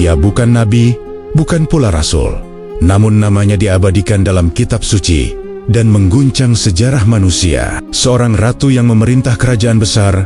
Ia bukan nabi, bukan pula rasul, namun namanya diabadikan dalam kitab suci dan mengguncang sejarah manusia. Seorang ratu yang memerintah kerajaan besar,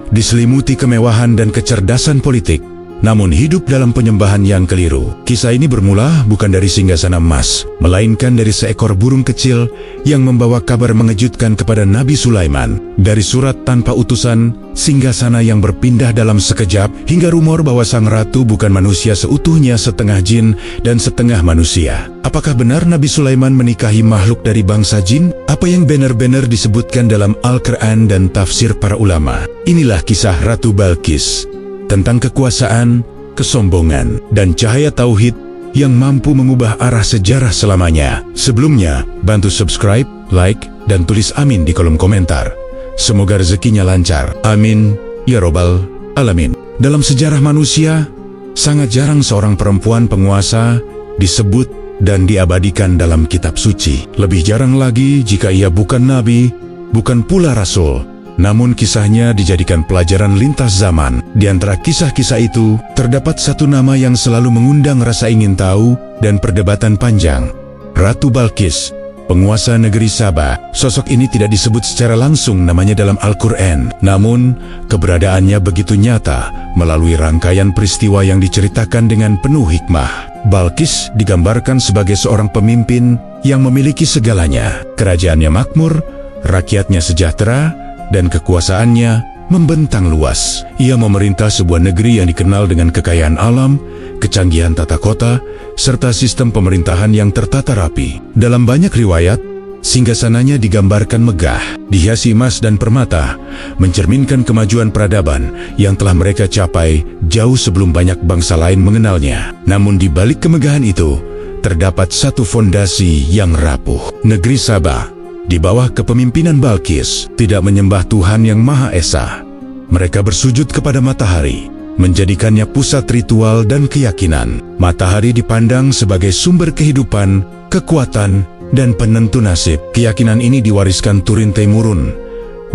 diselimuti kemewahan dan kecerdasan politik, namun hidup dalam penyembahan yang keliru. Kisah ini bermula bukan dari singgasana emas, melainkan dari seekor burung kecil yang membawa kabar mengejutkan kepada Nabi Sulaiman. Dari surat tanpa utusan, singgasana yang berpindah dalam sekejap, hingga rumor bahwa sang ratu bukan manusia seutuhnya, setengah jin dan setengah manusia. Apakah benar Nabi Sulaiman menikahi makhluk dari bangsa jin? Apa yang benar-benar disebutkan dalam Al-Quran dan tafsir para ulama? Inilah kisah Ratu Balqis, tentang kekuasaan, kesombongan, dan cahaya tauhid yang mampu mengubah arah sejarah selamanya. Sebelumnya, bantu subscribe, like, dan tulis amin di kolom komentar. Semoga rezekinya lancar. Amin, ya robbal alamin. Dalam sejarah manusia, sangat jarang seorang perempuan penguasa disebut dan diabadikan dalam kitab suci. Lebih jarang lagi jika ia bukan nabi, bukan pula rasul. Namun kisahnya dijadikan pelajaran lintas zaman. Di antara kisah-kisah itu, terdapat satu nama yang selalu mengundang rasa ingin tahu dan perdebatan panjang. Ratu Balqis, penguasa negeri Saba. Sosok ini tidak disebut secara langsung namanya dalam Al-Quran. Namun, keberadaannya begitu nyata melalui rangkaian peristiwa yang diceritakan dengan penuh hikmah. Balqis digambarkan sebagai seorang pemimpin yang memiliki segalanya. Kerajaannya makmur, rakyatnya sejahtera, dan kekuasaannya membentang luas. Ia memerintah sebuah negeri yang dikenal dengan kekayaan alam, kecanggihan tata kota, serta sistem pemerintahan yang tertata rapi. Dalam banyak riwayat, singgasananya digambarkan megah, dihiasi emas dan permata, mencerminkan kemajuan peradaban yang telah mereka capai jauh sebelum banyak bangsa lain mengenalnya. Namun di balik kemegahan itu, terdapat satu fondasi yang rapuh. Negeri Saba, di bawah kepemimpinan Balqis, tidak menyembah Tuhan yang Maha Esa. Mereka bersujud kepada matahari, menjadikannya pusat ritual dan keyakinan. Matahari dipandang sebagai sumber kehidupan, kekuatan, dan penentu nasib. Keyakinan ini diwariskan turun-temurun,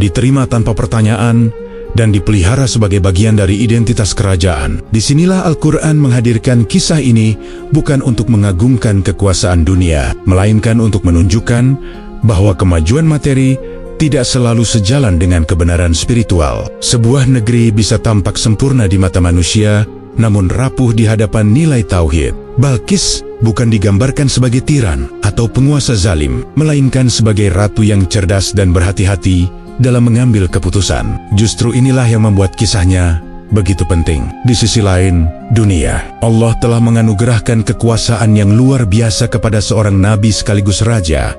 diterima tanpa pertanyaan, dan dipelihara sebagai bagian dari identitas kerajaan. Disinilah Al-Quran menghadirkan kisah ini bukan untuk mengagungkan kekuasaan dunia, melainkan untuk menunjukkan bahwa kemajuan materi tidak selalu sejalan dengan kebenaran spiritual. Sebuah negeri bisa tampak sempurna di mata manusia, namun rapuh di hadapan nilai tauhid. Balqis bukan digambarkan sebagai tiran atau penguasa zalim, melainkan sebagai ratu yang cerdas dan berhati-hati dalam mengambil keputusan. Justru inilah yang membuat kisahnya begitu penting. Di sisi lain, dunia, Allah telah menganugerahkan kekuasaan yang luar biasa kepada seorang nabi sekaligus raja,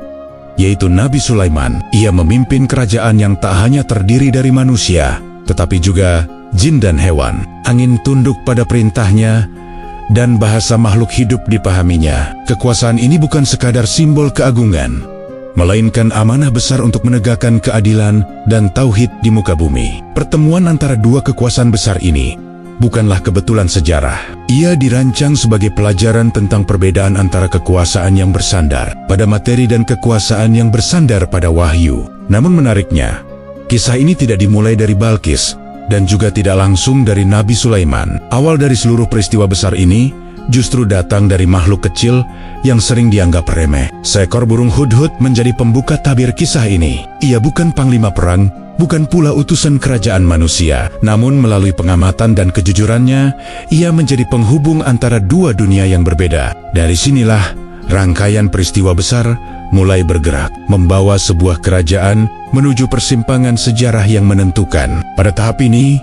yaitu Nabi Sulaiman. Ia memimpin kerajaan yang tak hanya terdiri dari manusia, tetapi juga jin dan hewan. Angin tunduk pada perintahnya, dan bahasa makhluk hidup dipahaminya. Kekuasaan ini bukan sekadar simbol keagungan, melainkan amanah besar untuk menegakkan keadilan dan tauhid di muka bumi. Pertemuan antara dua kekuasaan besar ini bukanlah kebetulan sejarah. Ia dirancang sebagai pelajaran tentang perbedaan antara kekuasaan yang bersandar pada materi dan kekuasaan yang bersandar pada wahyu. Namun menariknya, kisah ini tidak dimulai dari Balqis dan juga tidak langsung dari Nabi Sulaiman. Awal dari seluruh peristiwa besar ini justru datang dari makhluk kecil yang sering dianggap remeh. Seekor burung hudhud menjadi pembuka tabir kisah ini. Ia bukan panglima perang, bukan pula utusan kerajaan manusia, namun melalui pengamatan dan kejujurannya, ia menjadi penghubung antara dua dunia yang berbeda. Dari sinilah rangkaian peristiwa besar mulai bergerak, membawa sebuah kerajaan menuju persimpangan sejarah yang menentukan. Pada tahap ini,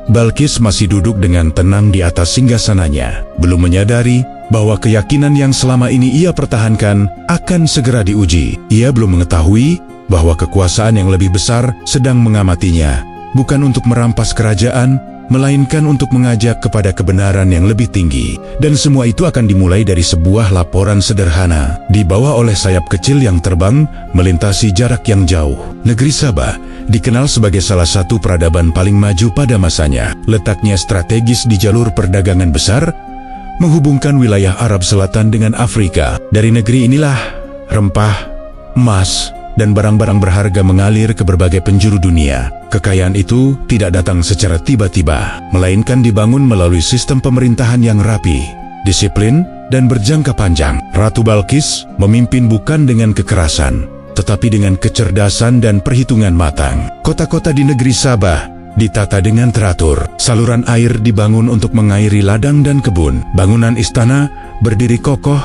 Balqis masih duduk dengan tenang di atas singgasananya, belum menyadari bahwa keyakinan yang selama ini ia pertahankan akan segera diuji. Ia belum mengetahui bahwa kekuasaan yang lebih besar sedang mengamatinya, bukan untuk merampas kerajaan, melainkan untuk mengajak kepada kebenaran yang lebih tinggi. Dan semua itu akan dimulai dari sebuah laporan sederhana, dibawa oleh sayap kecil yang terbang melintasi jarak yang jauh. Negeri Saba dikenal sebagai salah satu peradaban paling maju pada masanya. Letaknya strategis di jalur perdagangan besar, menghubungkan wilayah Arab Selatan dengan Afrika. Dari negeri inilah rempah, emas, dan barang-barang berharga mengalir ke berbagai penjuru dunia. Kekayaan itu tidak datang secara tiba-tiba, melainkan dibangun melalui sistem pemerintahan yang rapi, disiplin, dan berjangka panjang. Ratu Balqis memimpin bukan dengan kekerasan, tetapi dengan kecerdasan dan perhitungan matang. Kota-kota di negeri Sabah ditata dengan teratur. Saluran air dibangun untuk mengairi ladang dan kebun. Bangunan istana berdiri kokoh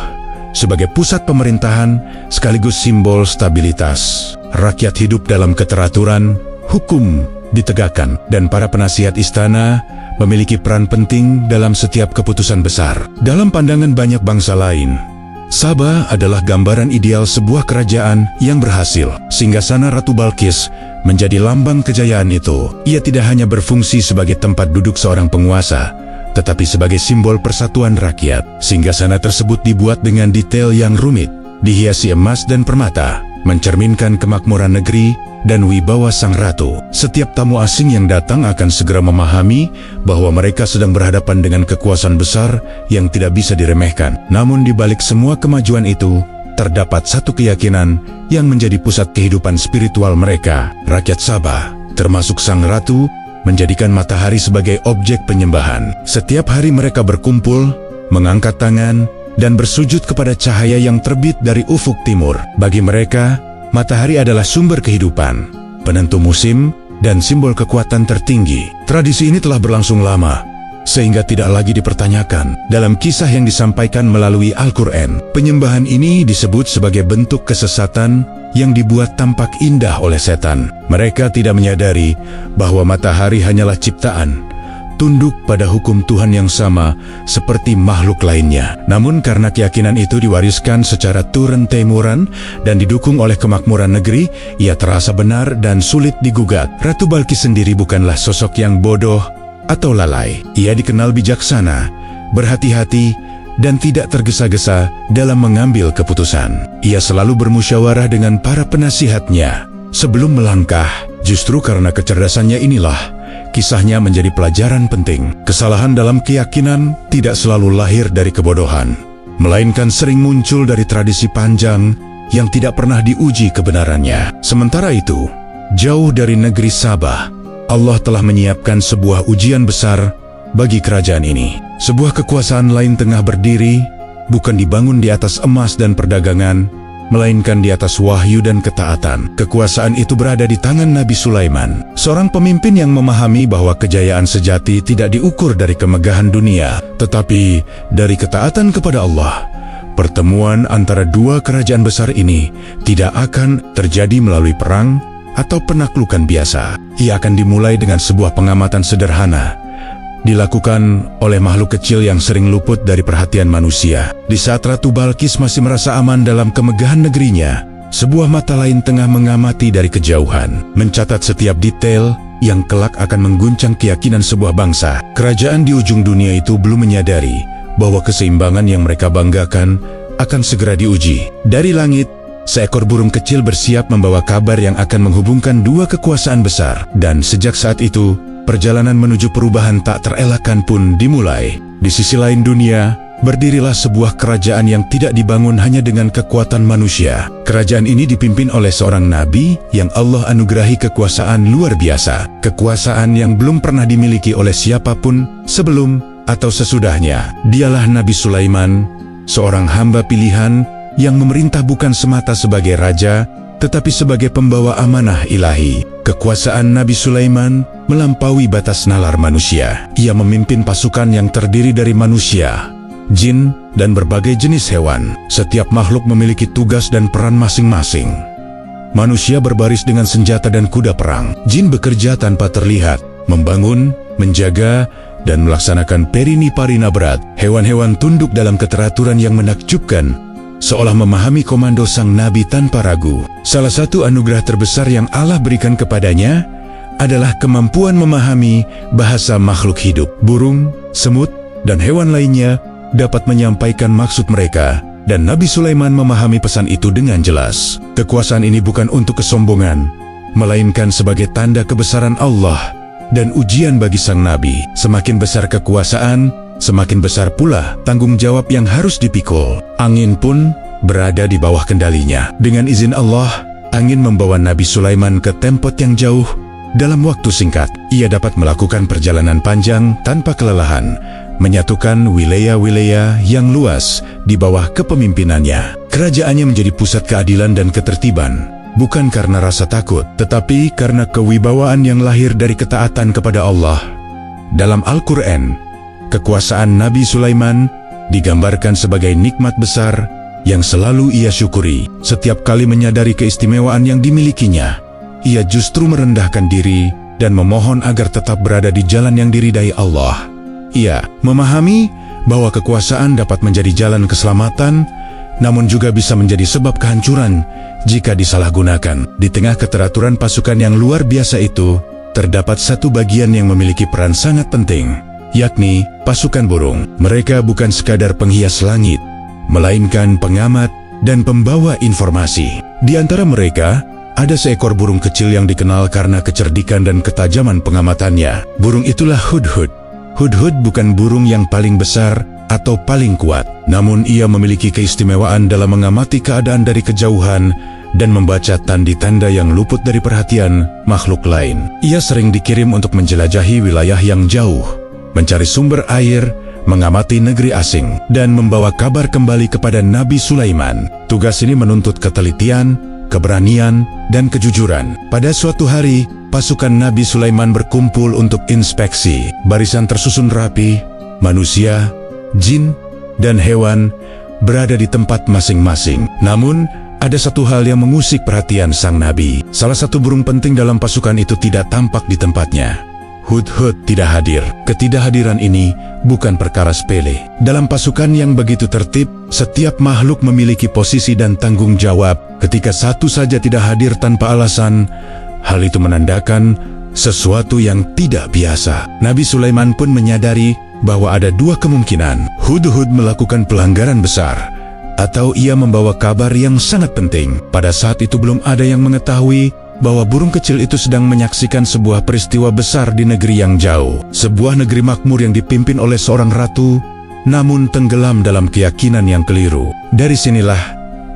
sebagai pusat pemerintahan sekaligus simbol stabilitas. Rakyat hidup dalam keteraturan, hukum ditegakkan, dan para penasihat istana memiliki peran penting dalam setiap keputusan besar. Dalam pandangan banyak bangsa lain, Sabah adalah gambaran ideal sebuah kerajaan yang berhasil. Singgasana Ratu Balqis menjadi lambang kejayaan itu. Ia tidak hanya berfungsi sebagai tempat duduk seorang penguasa, tetapi sebagai simbol persatuan rakyat. Singgasana tersebut dibuat dengan detail yang rumit, dihiasi emas dan permata, mencerminkan kemakmuran negeri dan wibawa sang ratu. Setiap tamu asing yang datang akan segera memahami bahwa mereka sedang berhadapan dengan kekuasaan besar yang tidak bisa diremehkan. Namun di balik semua kemajuan itu, terdapat satu keyakinan yang menjadi pusat kehidupan spiritual mereka. Rakyat Sabah, termasuk sang ratu, menjadikan matahari sebagai objek penyembahan. Setiap hari mereka berkumpul, mengangkat tangan, dan bersujud kepada cahaya yang terbit dari ufuk timur. Bagi mereka, matahari adalah sumber kehidupan, penentu musim, dan simbol kekuatan tertinggi. Tradisi ini telah berlangsung lama, sehingga tidak lagi dipertanyakan. Dalam kisah yang disampaikan melalui Al-Quran, penyembahan ini disebut sebagai bentuk kesesatan yang dibuat tampak indah oleh setan. Mereka tidak menyadari bahwa matahari hanyalah ciptaan, tunduk pada hukum Tuhan yang sama seperti makhluk lainnya. Namun karena keyakinan itu diwariskan secara turun-temurun dan didukung oleh kemakmuran negeri, ia terasa benar dan sulit digugat. Ratu Balqis sendiri bukanlah sosok yang bodoh atau lalai. Ia dikenal bijaksana, berhati-hati, dan tidak tergesa-gesa dalam mengambil keputusan. Ia selalu bermusyawarah dengan para penasihatnya sebelum melangkah. Justru karena kecerdasannya inilah kisahnya menjadi pelajaran penting. Kesalahan dalam keyakinan tidak selalu lahir dari kebodohan, melainkan sering muncul dari tradisi panjang yang tidak pernah diuji kebenarannya. Sementara itu, jauh dari negeri Sabah, Allah telah menyiapkan sebuah ujian besar bagi kerajaan ini. Sebuah kekuasaan lain tengah berdiri, bukan dibangun di atas emas dan perdagangan, melainkan di atas wahyu dan ketaatan. Kekuasaan itu berada di tangan Nabi Sulaiman, seorang pemimpin yang memahami bahwa kejayaan sejati tidak diukur dari kemegahan dunia, tetapi dari ketaatan kepada Allah. Pertemuan antara dua kerajaan besar ini tidak akan terjadi melalui perang atau penaklukan biasa. Ia akan dimulai dengan sebuah pengamatan sederhana, dilakukan oleh makhluk kecil yang sering luput dari perhatian manusia. Di saat Ratu Balqis masih merasa aman dalam kemegahan negerinya, sebuah mata lain tengah mengamati dari kejauhan, mencatat setiap detail yang kelak akan mengguncang keyakinan sebuah bangsa. Kerajaan di ujung dunia itu belum menyadari bahwa keseimbangan yang mereka banggakan akan segera diuji. Dari langit, seekor burung kecil bersiap membawa kabar yang akan menghubungkan dua kekuasaan besar. Dan sejak saat itu, perjalanan menuju perubahan tak terelakkan pun dimulai. Di sisi lain dunia, berdirilah sebuah kerajaan yang tidak dibangun hanya dengan kekuatan manusia. Kerajaan ini dipimpin oleh seorang nabi yang Allah anugerahi kekuasaan luar biasa. Kekuasaan yang belum pernah dimiliki oleh siapapun sebelum atau sesudahnya. Dialah Nabi Sulaiman, seorang hamba pilihan yang memerintah bukan semata sebagai raja, tetapi sebagai pembawa amanah ilahi. Kekuasaan Nabi Sulaiman melampaui batas nalar manusia. Ia memimpin pasukan yang terdiri dari manusia, jin, dan berbagai jenis hewan. Setiap makhluk memiliki tugas dan peran masing-masing. Manusia berbaris dengan senjata dan kuda perang. Jin bekerja tanpa terlihat, membangun, menjaga, dan melaksanakan perinipari berat. Hewan-hewan tunduk dalam keteraturan yang menakjubkan, seolah memahami komando sang nabi tanpa ragu. Salah satu anugerah terbesar yang Allah berikan kepadanya adalah kemampuan memahami bahasa makhluk hidup. Burung, semut, dan hewan lainnya dapat menyampaikan maksud mereka, dan Nabi Sulaiman memahami pesan itu dengan jelas. Kekuasaan ini bukan untuk kesombongan, melainkan sebagai tanda kebesaran Allah dan ujian bagi sang nabi. Semakin besar kekuasaan, semakin besar pula tanggung jawab yang harus dipikul. Angin pun berada di bawah kendalinya. Dengan izin Allah, angin membawa Nabi Sulaiman ke tempat yang jauh. Dalam waktu singkat, ia dapat melakukan perjalanan panjang tanpa kelelahan menyatukan wilayah-wilayah yang luas di bawah kepemimpinannya. Kerajaannya menjadi pusat keadilan dan ketertiban, bukan karena rasa takut, tetapi karena kewibawaan yang lahir dari ketaatan kepada Allah. Dalam Al-Quran, kekuasaan Nabi Sulaiman digambarkan sebagai nikmat besar yang selalu ia syukuri. Setiap kali menyadari keistimewaan yang dimilikinya, ia justru merendahkan diri dan memohon agar tetap berada di jalan yang diridai Allah. Ia memahami bahwa kekuasaan dapat menjadi jalan keselamatan, namun juga bisa menjadi sebab kehancuran jika disalahgunakan. Di tengah keteraturan pasukan yang luar biasa itu, terdapat satu bagian yang memiliki peran sangat penting, yakni pasukan burung. Mereka bukan sekadar penghias langit, melainkan pengamat dan pembawa informasi. Di antara mereka, ada seekor burung kecil yang dikenal karena kecerdikan dan ketajaman pengamatannya. Burung itulah Hudhud. Hudhud bukan burung yang paling besar atau paling kuat, namun ia memiliki keistimewaan dalam mengamati keadaan dari kejauhan dan membaca tanda-tanda yang luput dari perhatian makhluk lain. Ia sering dikirim untuk menjelajahi wilayah yang jauh, mencari sumber air, mengamati negeri asing, dan membawa kabar kembali kepada Nabi Sulaiman. Tugas ini menuntut ketelitian, keberanian, dan kejujuran. Pada suatu hari, pasukan Nabi Sulaiman berkumpul untuk inspeksi. Barisan tersusun rapi, manusia, jin, dan hewan berada di tempat masing-masing. Namun, ada satu hal yang mengusik perhatian sang Nabi. Salah satu burung penting dalam pasukan itu tidak tampak di tempatnya. Hudhud tidak hadir. Ketidakhadiran ini bukan perkara sepele. Dalam pasukan yang begitu tertib, setiap makhluk memiliki posisi dan tanggung jawab. Ketika satu saja tidak hadir tanpa alasan, hal itu menandakan sesuatu yang tidak biasa. Nabi Sulaiman pun menyadari bahwa ada dua kemungkinan. Hudhud melakukan pelanggaran besar, atau ia membawa kabar yang sangat penting. Pada saat itu belum ada yang mengetahui bahwa burung kecil itu sedang menyaksikan sebuah peristiwa besar di negeri yang jauh. Sebuah negeri makmur yang dipimpin oleh seorang ratu, namun tenggelam dalam keyakinan yang keliru. Dari sinilah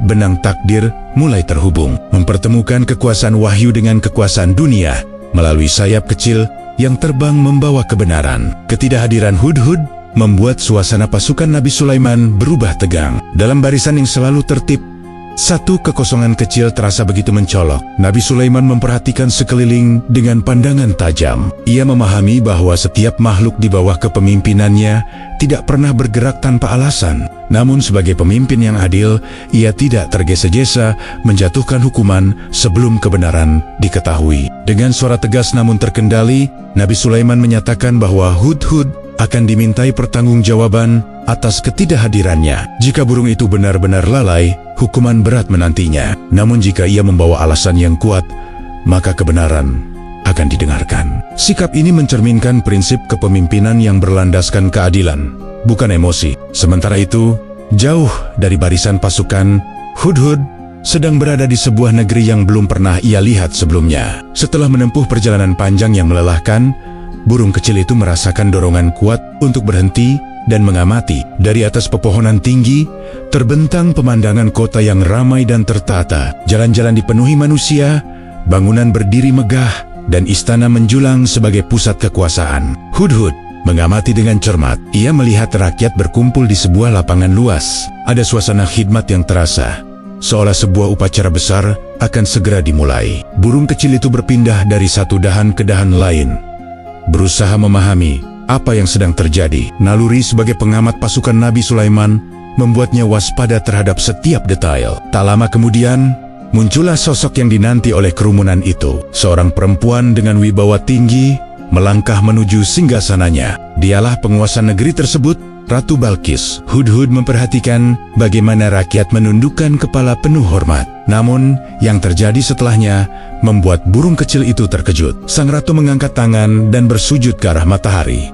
benang takdir mulai terhubung, mempertemukan kekuasaan wahyu dengan kekuasaan dunia melalui sayap kecil yang terbang membawa kebenaran. Ketidakhadiran Hudhud membuat suasana pasukan Nabi Sulaiman berubah tegang. Dalam barisan yang selalu tertib, satu kekosongan kecil terasa begitu mencolok. Nabi Sulaiman memperhatikan sekeliling dengan pandangan tajam. Ia memahami bahwa setiap makhluk di bawah kepemimpinannya tidak pernah bergerak tanpa alasan. Namun sebagai pemimpin yang adil, ia tidak tergesa-gesa menjatuhkan hukuman sebelum kebenaran diketahui. Dengan suara tegas namun terkendali, Nabi Sulaiman menyatakan bahwa Hudhud akan dimintai pertanggungjawaban atas ketidakhadirannya. Jika burung itu benar-benar lalai, hukuman berat menantinya. Namun jika ia membawa alasan yang kuat, maka kebenaran akan didengarkan. Sikap ini mencerminkan prinsip kepemimpinan yang berlandaskan keadilan, bukan emosi. Sementara itu, jauh dari barisan pasukan, Hudhud sedang berada di sebuah negeri yang belum pernah ia lihat sebelumnya. Setelah menempuh perjalanan panjang yang melelahkan, burung kecil itu merasakan dorongan kuat untuk berhenti dan mengamati. Dari atas pepohonan tinggi, terbentang pemandangan kota yang ramai dan tertata. Jalan-jalan dipenuhi manusia, bangunan berdiri megah, dan istana menjulang sebagai pusat kekuasaan. Hudhud mengamati dengan cermat. Ia melihat rakyat berkumpul di sebuah lapangan luas. Ada suasana khidmat yang terasa, seolah sebuah upacara besar akan segera dimulai. Burung kecil itu berpindah dari satu dahan ke dahan lain, berusaha memahami apa yang sedang terjadi. Naluri sebagai pengamat pasukan Nabi Sulaiman membuatnya waspada terhadap setiap detail. Tak lama kemudian, muncullah sosok yang dinanti oleh kerumunan itu. Seorang perempuan dengan wibawa tinggi melangkah menuju singgasananya. Dialah penguasa negeri tersebut, Ratu Balqis. Hudhud memperhatikan bagaimana rakyat menundukkan kepala penuh hormat. Namun, yang terjadi setelahnya membuat burung kecil itu terkejut. Sang ratu mengangkat tangan dan bersujud ke arah matahari,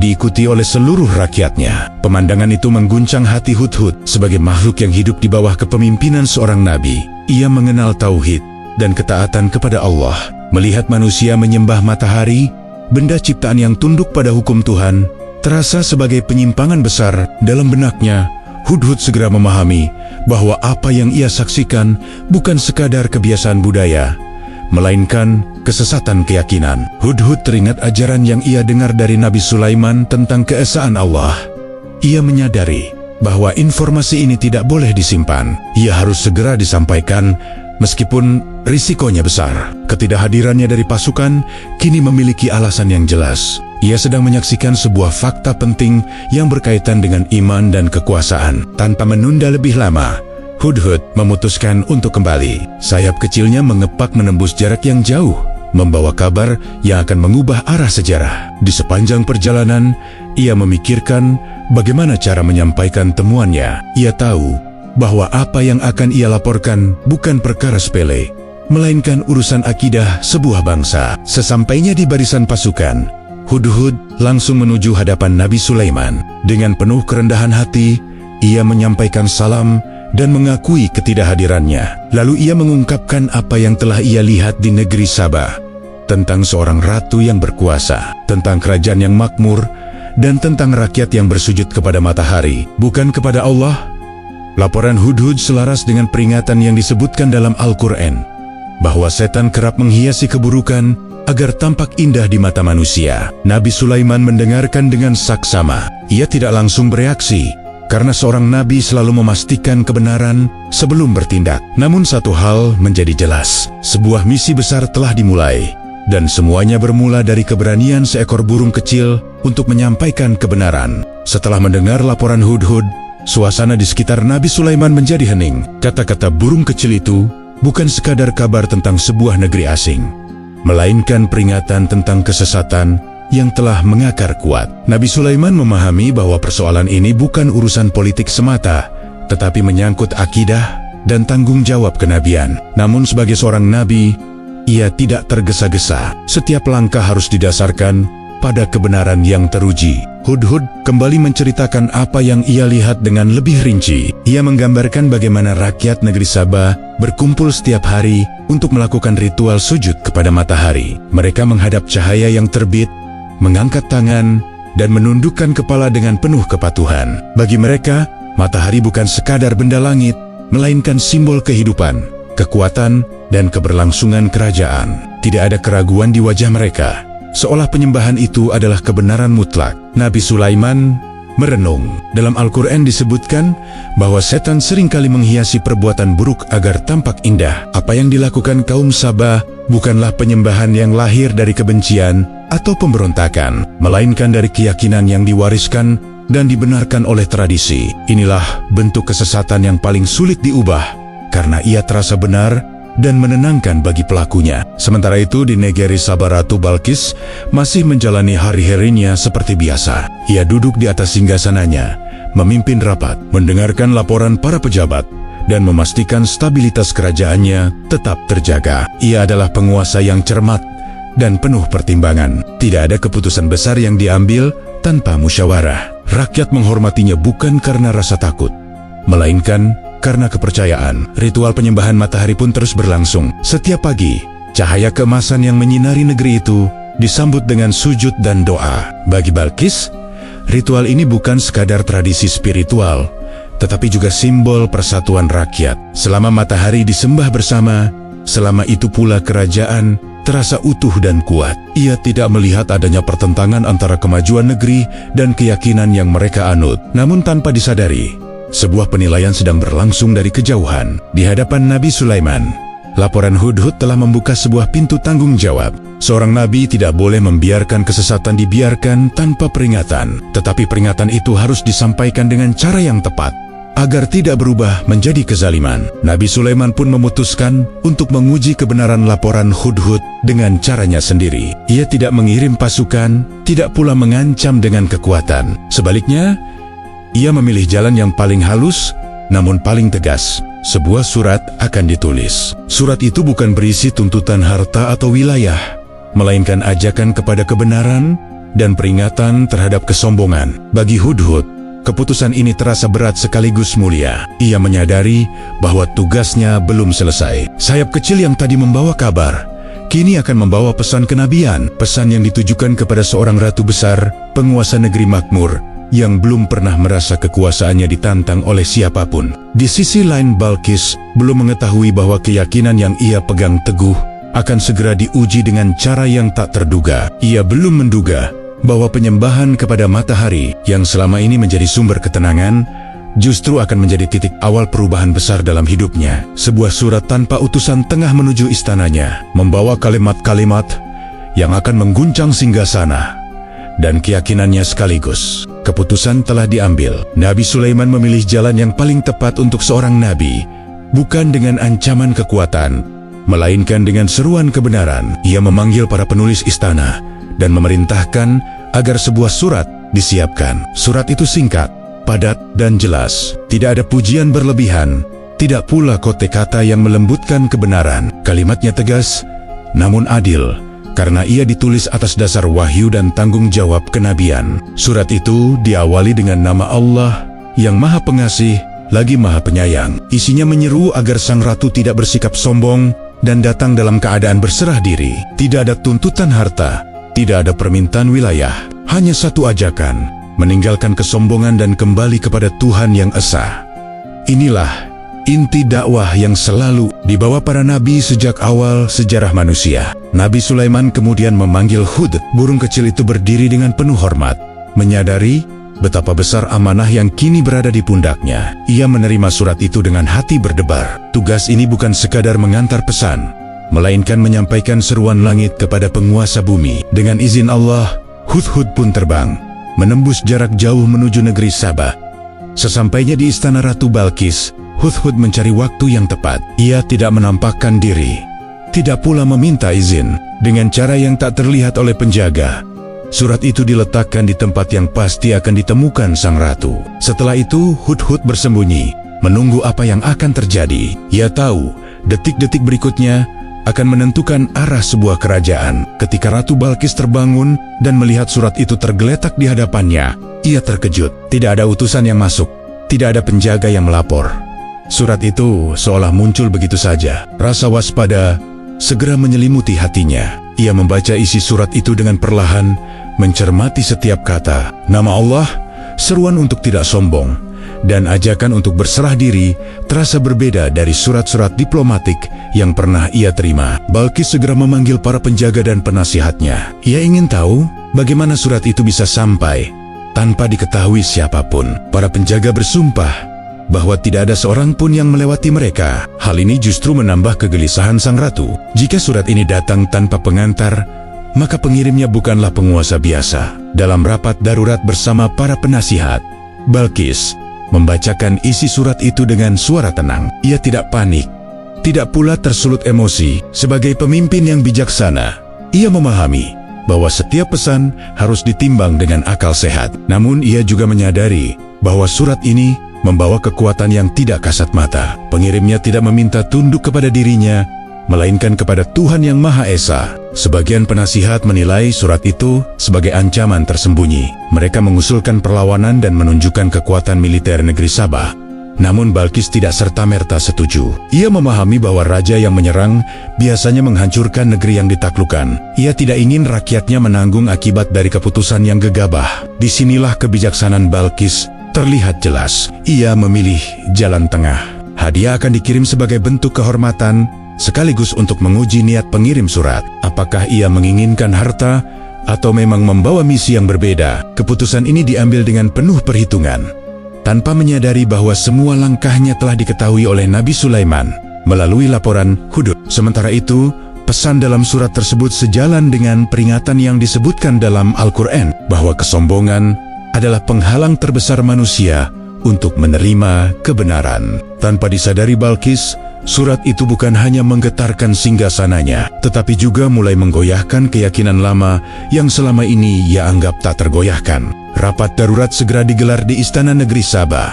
diikuti oleh seluruh rakyatnya. Pemandangan itu mengguncang hati Hudhud. Sebagai makhluk yang hidup di bawah kepemimpinan seorang nabi, ia mengenal tauhid dan ketaatan kepada Allah. Melihat manusia menyembah matahari, benda ciptaan yang tunduk pada hukum Tuhan, terasa sebagai penyimpangan besar. Dalam benaknya, Hudhud segera memahami bahwa apa yang ia saksikan bukan sekadar kebiasaan budaya, melainkan kesesatan keyakinan. Hudhud teringat ajaran yang ia dengar dari Nabi Sulaiman tentang keesaan Allah. Ia menyadari bahwa informasi ini tidak boleh disimpan. Ia harus segera disampaikan meskipun risikonya besar. Ketidakhadirannya dari pasukan kini memiliki alasan yang jelas. Ia sedang menyaksikan sebuah fakta penting yang berkaitan dengan iman dan kekuasaan. Tanpa menunda lebih lama, Hudhud memutuskan untuk kembali. Sayap kecilnya mengepak menembus jarak yang jauh, membawa kabar yang akan mengubah arah sejarah. Di sepanjang perjalanan, ia memikirkan bagaimana cara menyampaikan temuannya. Ia tahu bahwa apa yang akan ia laporkan bukan perkara sepele, melainkan urusan akidah sebuah bangsa. Sesampainya di barisan pasukan, Hudhud langsung menuju hadapan Nabi Sulaiman. Dengan penuh kerendahan hati, ia menyampaikan salam dan mengakui ketidakhadirannya. Lalu ia mengungkapkan apa yang telah ia lihat di negeri Sabah, tentang seorang ratu yang berkuasa, tentang kerajaan yang makmur, dan tentang rakyat yang bersujud kepada matahari, bukan kepada Allah. Laporan Hudhud selaras dengan peringatan yang disebutkan dalam Al-Quran, bahwa setan kerap menghiasi keburukan agar tampak indah di mata manusia. Nabi Sulaiman mendengarkan dengan saksama. Ia tidak langsung bereaksi, karena seorang nabi selalu memastikan kebenaran sebelum bertindak. Namun satu hal menjadi jelas, sebuah misi besar telah dimulai, dan semuanya bermula dari keberanian seekor burung kecil untuk menyampaikan kebenaran. Setelah mendengar laporan Hudhud, suasana di sekitar Nabi Sulaiman menjadi hening. Kata-kata burung kecil itu bukan sekadar kabar tentang sebuah negeri asing, melainkan peringatan tentang kesesatan yang telah mengakar kuat. Nabi Sulaiman memahami bahwa persoalan ini bukan urusan politik semata, tetapi menyangkut akidah dan tanggung jawab kenabian. Namun sebagai seorang nabi, ia tidak tergesa-gesa. Setiap langkah harus didasarkan pada kebenaran yang teruji. Hudhud kembali menceritakan apa yang ia lihat dengan lebih rinci. Ia menggambarkan bagaimana rakyat negeri Sabah berkumpul setiap hari untuk melakukan ritual sujud kepada matahari. Mereka menghadap cahaya yang terbit, mengangkat tangan, dan menundukkan kepala dengan penuh kepatuhan. Bagi mereka, matahari bukan sekadar benda langit, melainkan simbol kehidupan, kekuatan, dan keberlangsungan kerajaan. Tidak ada keraguan di wajah mereka, seolah penyembahan itu adalah kebenaran mutlak. Nabi Sulaiman merenung. Dalam Al-Quran disebutkan bahwa setan seringkali menghiasi perbuatan buruk agar tampak indah. Apa yang dilakukan kaum Sabah bukanlah penyembahan yang lahir dari kebencian atau pemberontakan, melainkan dari keyakinan yang diwariskan dan dibenarkan oleh tradisi. Inilah bentuk kesesatan yang paling sulit diubah, karena ia terasa benar dan menenangkan bagi pelakunya. Sementara itu di negeri Sabah, Ratu Balqis masih menjalani hari-harinya seperti biasa. Ia duduk di atas singgasananya, memimpin rapat, mendengarkan laporan para pejabat, dan memastikan stabilitas kerajaannya tetap terjaga. Ia adalah penguasa yang cermat dan penuh pertimbangan. Tidak ada keputusan besar yang diambil tanpa musyawarah. Rakyat menghormatinya bukan karena rasa takut, melainkan karena kepercayaan. Ritual penyembahan matahari pun terus berlangsung. Setiap pagi, cahaya keemasan yang menyinari negeri itu disambut dengan sujud dan doa. Bagi Balqis, ritual ini bukan sekadar tradisi spiritual, tetapi juga simbol persatuan rakyat. Selama matahari disembah bersama, selama itu pula kerajaan terasa utuh dan kuat. Ia tidak melihat adanya pertentangan antara kemajuan negeri dan keyakinan yang mereka anut. Namun tanpa disadari, sebuah penilaian sedang berlangsung dari kejauhan. Di hadapan Nabi Sulaiman, laporan Hudhud telah membuka sebuah pintu tanggung jawab. Seorang nabi tidak boleh membiarkan kesesatan dibiarkan tanpa peringatan, tetapi peringatan itu harus disampaikan dengan cara yang tepat, agar tidak berubah menjadi kezaliman. Nabi Sulaiman pun memutuskan untuk menguji kebenaran laporan Hudhud dengan caranya sendiri. Ia tidak mengirim pasukan, tidak pula mengancam dengan kekuatan. Sebaliknya, ia memilih jalan yang paling halus, namun paling tegas. Sebuah surat akan ditulis. Surat itu bukan berisi tuntutan harta atau wilayah, melainkan ajakan kepada kebenaran dan peringatan terhadap kesombongan. Bagi Hudhud, keputusan ini terasa berat sekaligus mulia. Ia menyadari bahwa tugasnya belum selesai. Sayap kecil yang tadi membawa kabar, kini akan membawa pesan kenabian. Pesan yang ditujukan kepada seorang ratu besar, penguasa negeri makmur, yang belum pernah merasa kekuasaannya ditantang oleh siapapun. Di sisi lain, Balqis belum mengetahui bahwa keyakinan yang ia pegang teguh akan segera diuji dengan cara yang tak terduga. Ia belum menduga bahwa penyembahan kepada matahari yang selama ini menjadi sumber ketenangan justru akan menjadi titik awal perubahan besar dalam hidupnya. Sebuah surat tanpa utusan tengah menuju istananya, membawa kalimat-kalimat yang akan mengguncang singgasana dan keyakinannya sekaligus. Keputusan telah diambil. Nabi Sulaiman memilih jalan yang paling tepat untuk seorang nabi, bukan dengan ancaman kekuatan, melainkan dengan seruan kebenaran. Ia memanggil para penulis istana dan memerintahkan agar sebuah surat disiapkan. Surat itu singkat, padat, dan jelas. Tidak ada pujian berlebihan, tidak pula kote kata yang melembutkan kebenaran. Kalimatnya tegas, namun adil, karena ia ditulis atas dasar wahyu dan tanggung jawab kenabian. Surat itu diawali dengan nama Allah yang Maha Pengasih lagi Maha Penyayang. Isinya menyeru agar sang ratu tidak bersikap sombong dan datang dalam keadaan berserah diri. Tidak ada tuntutan harta, tidak ada permintaan wilayah, hanya satu ajakan: meninggalkan kesombongan dan kembali kepada Tuhan yang esa. Inilah inti dakwah yang selalu dibawa para nabi sejak awal sejarah manusia. Nabi Sulaiman kemudian memanggil Hud. Burung kecil itu berdiri dengan penuh hormat, menyadari betapa besar amanah yang kini berada di pundaknya. Ia menerima surat itu dengan hati berdebar. Tugas ini bukan sekadar mengantar pesan, melainkan menyampaikan seruan langit kepada penguasa bumi. Dengan izin Allah, Hud-Hud pun terbang, menembus jarak jauh menuju negeri Sabah. Sesampainya di istana Ratu Balkis, Hud-Hud mencari waktu yang tepat. Ia tidak menampakkan diri, tidak pula meminta izin. Dengan cara yang tak terlihat oleh penjaga, surat itu diletakkan di tempat yang pasti akan ditemukan sang ratu. Setelah itu, Hud-Hud bersembunyi, menunggu apa yang akan terjadi. Ia tahu detik-detik berikutnya akan menentukan arah sebuah kerajaan. Ketika Ratu Balkis terbangun dan melihat surat itu tergeletak di hadapannya, ia terkejut. Tidak ada utusan yang masuk, tidak ada penjaga yang melapor. Surat itu seolah muncul begitu saja. Rasa waspada segera menyelimuti hatinya. Ia membaca isi surat itu dengan perlahan, mencermati setiap kata. Nama Allah, seruan untuk tidak sombong, dan ajakan untuk berserah diri terasa berbeda dari surat-surat diplomatik yang pernah ia terima. Balkis segera memanggil para penjaga dan penasihatnya. Ia ingin tahu bagaimana surat itu bisa sampai tanpa diketahui siapapun. Para penjaga bersumpah bahwa tidak ada seorang pun yang melewati mereka. Hal ini justru menambah kegelisahan sang ratu. Jika surat ini datang tanpa pengantar, maka pengirimnya bukanlah penguasa biasa. Dalam rapat darurat bersama para penasihat, Balkis membacakan isi surat itu dengan suara tenang. Ia tidak panik, tidak pula tersulut emosi. Sebagai pemimpin yang bijaksana, ia memahami bahwa setiap pesan harus ditimbang dengan akal sehat. Namun ia juga menyadari bahwa surat ini membawa kekuatan yang tidak kasat mata. Pengirimnya tidak meminta tunduk kepada dirinya, melainkan kepada Tuhan yang Maha Esa. Sebagian penasihat menilai surat itu sebagai ancaman tersembunyi. Mereka mengusulkan perlawanan dan menunjukkan kekuatan militer negeri Sabah. Namun Balkis tidak serta-merta setuju. Ia memahami bahwa raja yang menyerang biasanya menghancurkan negeri yang ditaklukkan. Ia tidak ingin rakyatnya menanggung akibat dari keputusan yang gegabah. Disinilah kebijaksanaan Balkis terlihat jelas. Ia memilih jalan tengah. Hadiah akan dikirim sebagai bentuk kehormatan, sekaligus untuk menguji niat pengirim surat. Apakah ia menginginkan harta atau memang membawa misi yang berbeda? Keputusan ini diambil dengan penuh perhitungan, tanpa menyadari bahwa semua langkahnya telah diketahui oleh Nabi Sulaiman melalui laporan Hud. Sementara itu, pesan dalam surat tersebut sejalan dengan peringatan yang disebutkan dalam Al-Quran bahwa kesombongan adalah penghalang terbesar manusia untuk menerima kebenaran. Tanpa disadari Balkis, surat itu bukan hanya menggetarkan singgasananya, tetapi juga mulai menggoyahkan keyakinan lama yang selama ini ia anggap tak tergoyahkan. Rapat darurat segera digelar di istana negeri Sabah.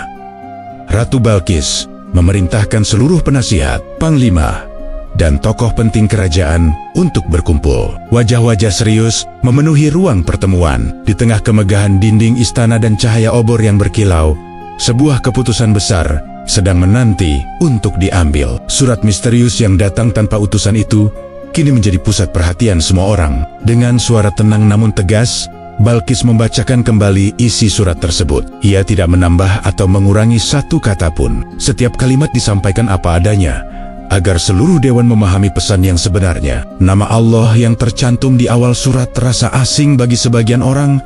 Ratu Balkis memerintahkan seluruh penasihat, panglima, dan tokoh penting kerajaan untuk berkumpul. Wajah-wajah serius memenuhi ruang pertemuan. Di tengah kemegahan dinding istana dan cahaya obor yang berkilau, sebuah keputusan besar sedang menanti untuk diambil. Surat misterius yang datang tanpa utusan itu kini menjadi pusat perhatian semua orang. Dengan suara tenang namun tegas, Balkis membacakan kembali isi surat tersebut. Ia tidak menambah atau mengurangi satu kata pun. Setiap kalimat disampaikan apa adanya, agar seluruh dewan memahami pesan yang sebenarnya. Nama Allah yang tercantum di awal surat terasa asing bagi sebagian orang,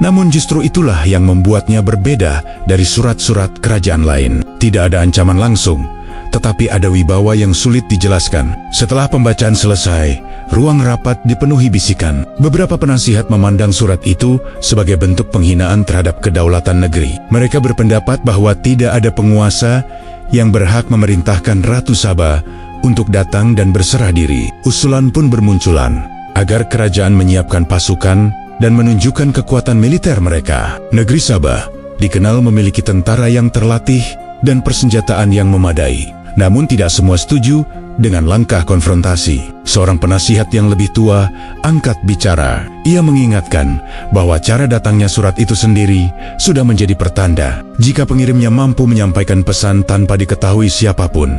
namun justru itulah yang membuatnya berbeda dari surat-surat kerajaan lain. Tidak ada ancaman langsung, tetapi ada wibawa yang sulit dijelaskan. Setelah pembacaan selesai, ruang rapat dipenuhi bisikan. Beberapa penasihat memandang surat itu sebagai bentuk penghinaan terhadap kedaulatan negeri. Mereka berpendapat bahwa tidak ada penguasa yang berhak memerintahkan Ratu Saba untuk datang dan berserah diri. Usulan pun bermunculan agar kerajaan menyiapkan pasukan dan menunjukkan kekuatan militer mereka. Negeri Sabah dikenal memiliki tentara yang terlatih dan persenjataan yang memadai. Namun tidak semua setuju dengan langkah konfrontasi. Seorang penasihat yang lebih tua angkat bicara. Ia mengingatkan bahwa cara datangnya surat itu sendiri sudah menjadi pertanda. Jika pengirimnya mampu menyampaikan pesan tanpa diketahui siapapun,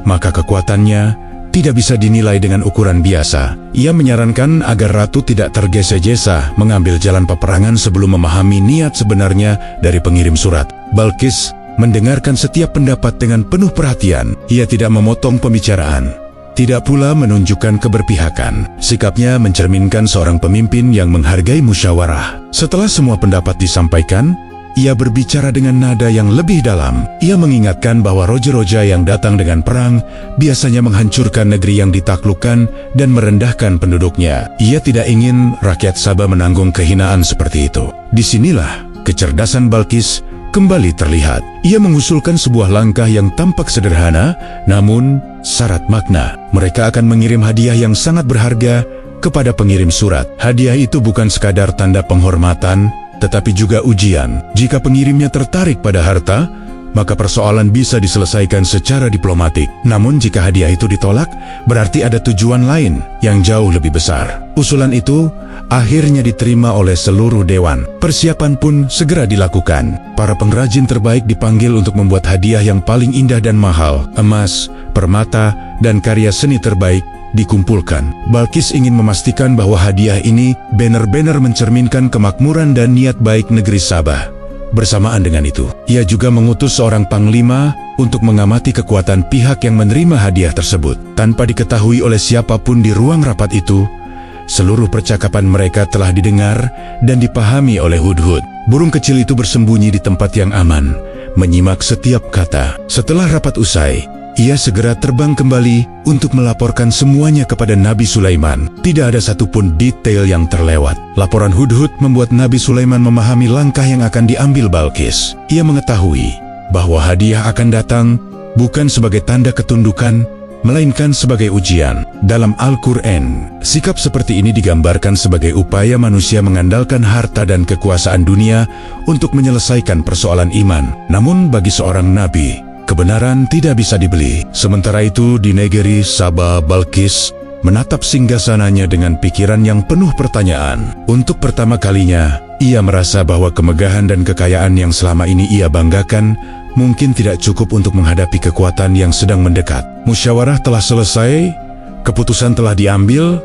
maka kekuatannya tidak bisa dinilai dengan ukuran biasa. Ia menyarankan agar ratu tidak tergesa-gesa mengambil jalan peperangan sebelum memahami niat sebenarnya dari pengirim surat. Balkis mendengarkan setiap pendapat dengan penuh perhatian. Ia tidak memotong pembicaraan, tidak pula menunjukkan keberpihakan. Sikapnya mencerminkan seorang pemimpin yang menghargai musyawarah. Setelah semua pendapat disampaikan, ia berbicara dengan nada yang lebih dalam. Ia mengingatkan bahwa roja-roja yang datang dengan perang biasanya menghancurkan negeri yang ditaklukkan dan merendahkan penduduknya. Ia tidak ingin rakyat Sabah menanggung kehinaan seperti itu. Disinilah kecerdasan Balkis kembali terlihat. Ia mengusulkan sebuah langkah yang tampak sederhana, namun syarat makna. Mereka akan mengirim hadiah yang sangat berharga kepada pengirim surat. Hadiah itu bukan sekadar tanda penghormatan, tetapi juga ujian. Jika pengirimnya tertarik pada harta, maka persoalan bisa diselesaikan secara diplomatik. Namun jika hadiah itu ditolak, berarti ada tujuan lain yang jauh lebih besar. Usulan itu akhirnya diterima oleh seluruh dewan. Persiapan pun segera dilakukan. Para pengrajin terbaik dipanggil untuk membuat hadiah yang paling indah dan mahal. Emas, permata, dan karya seni terbaik dikumpulkan. Balkis ingin memastikan bahwa hadiah ini benar-benar mencerminkan kemakmuran dan niat baik negeri Sabah. Bersamaan dengan itu, ia juga mengutus seorang panglima untuk mengamati kekuatan pihak yang menerima hadiah tersebut. Tanpa diketahui oleh siapapun di ruang rapat itu, seluruh percakapan mereka telah didengar dan dipahami oleh Hudhud. Burung kecil itu bersembunyi di tempat yang aman, menyimak setiap kata. Setelah rapat usai, ia segera terbang kembali untuk melaporkan semuanya kepada Nabi Sulaiman. Tidak ada satupun detail yang terlewat. Laporan Hudhud membuat Nabi Sulaiman memahami langkah yang akan diambil Balkis. Ia mengetahui bahwa hadiah akan datang bukan sebagai tanda ketundukan, melainkan sebagai ujian. Dalam Al-Quran, sikap seperti ini digambarkan sebagai upaya manusia mengandalkan harta dan kekuasaan dunia untuk menyelesaikan persoalan iman. Namun bagi seorang nabi, kebenaran tidak bisa dibeli. Sementara itu di negeri Sabah, Balkis menatap singgasananya dengan pikiran yang penuh pertanyaan. Untuk pertama kalinya, ia merasa bahwa kemegahan dan kekayaan yang selama ini ia banggakan mungkin tidak cukup untuk menghadapi kekuatan yang sedang mendekat. Musyawarah telah selesai, keputusan telah diambil,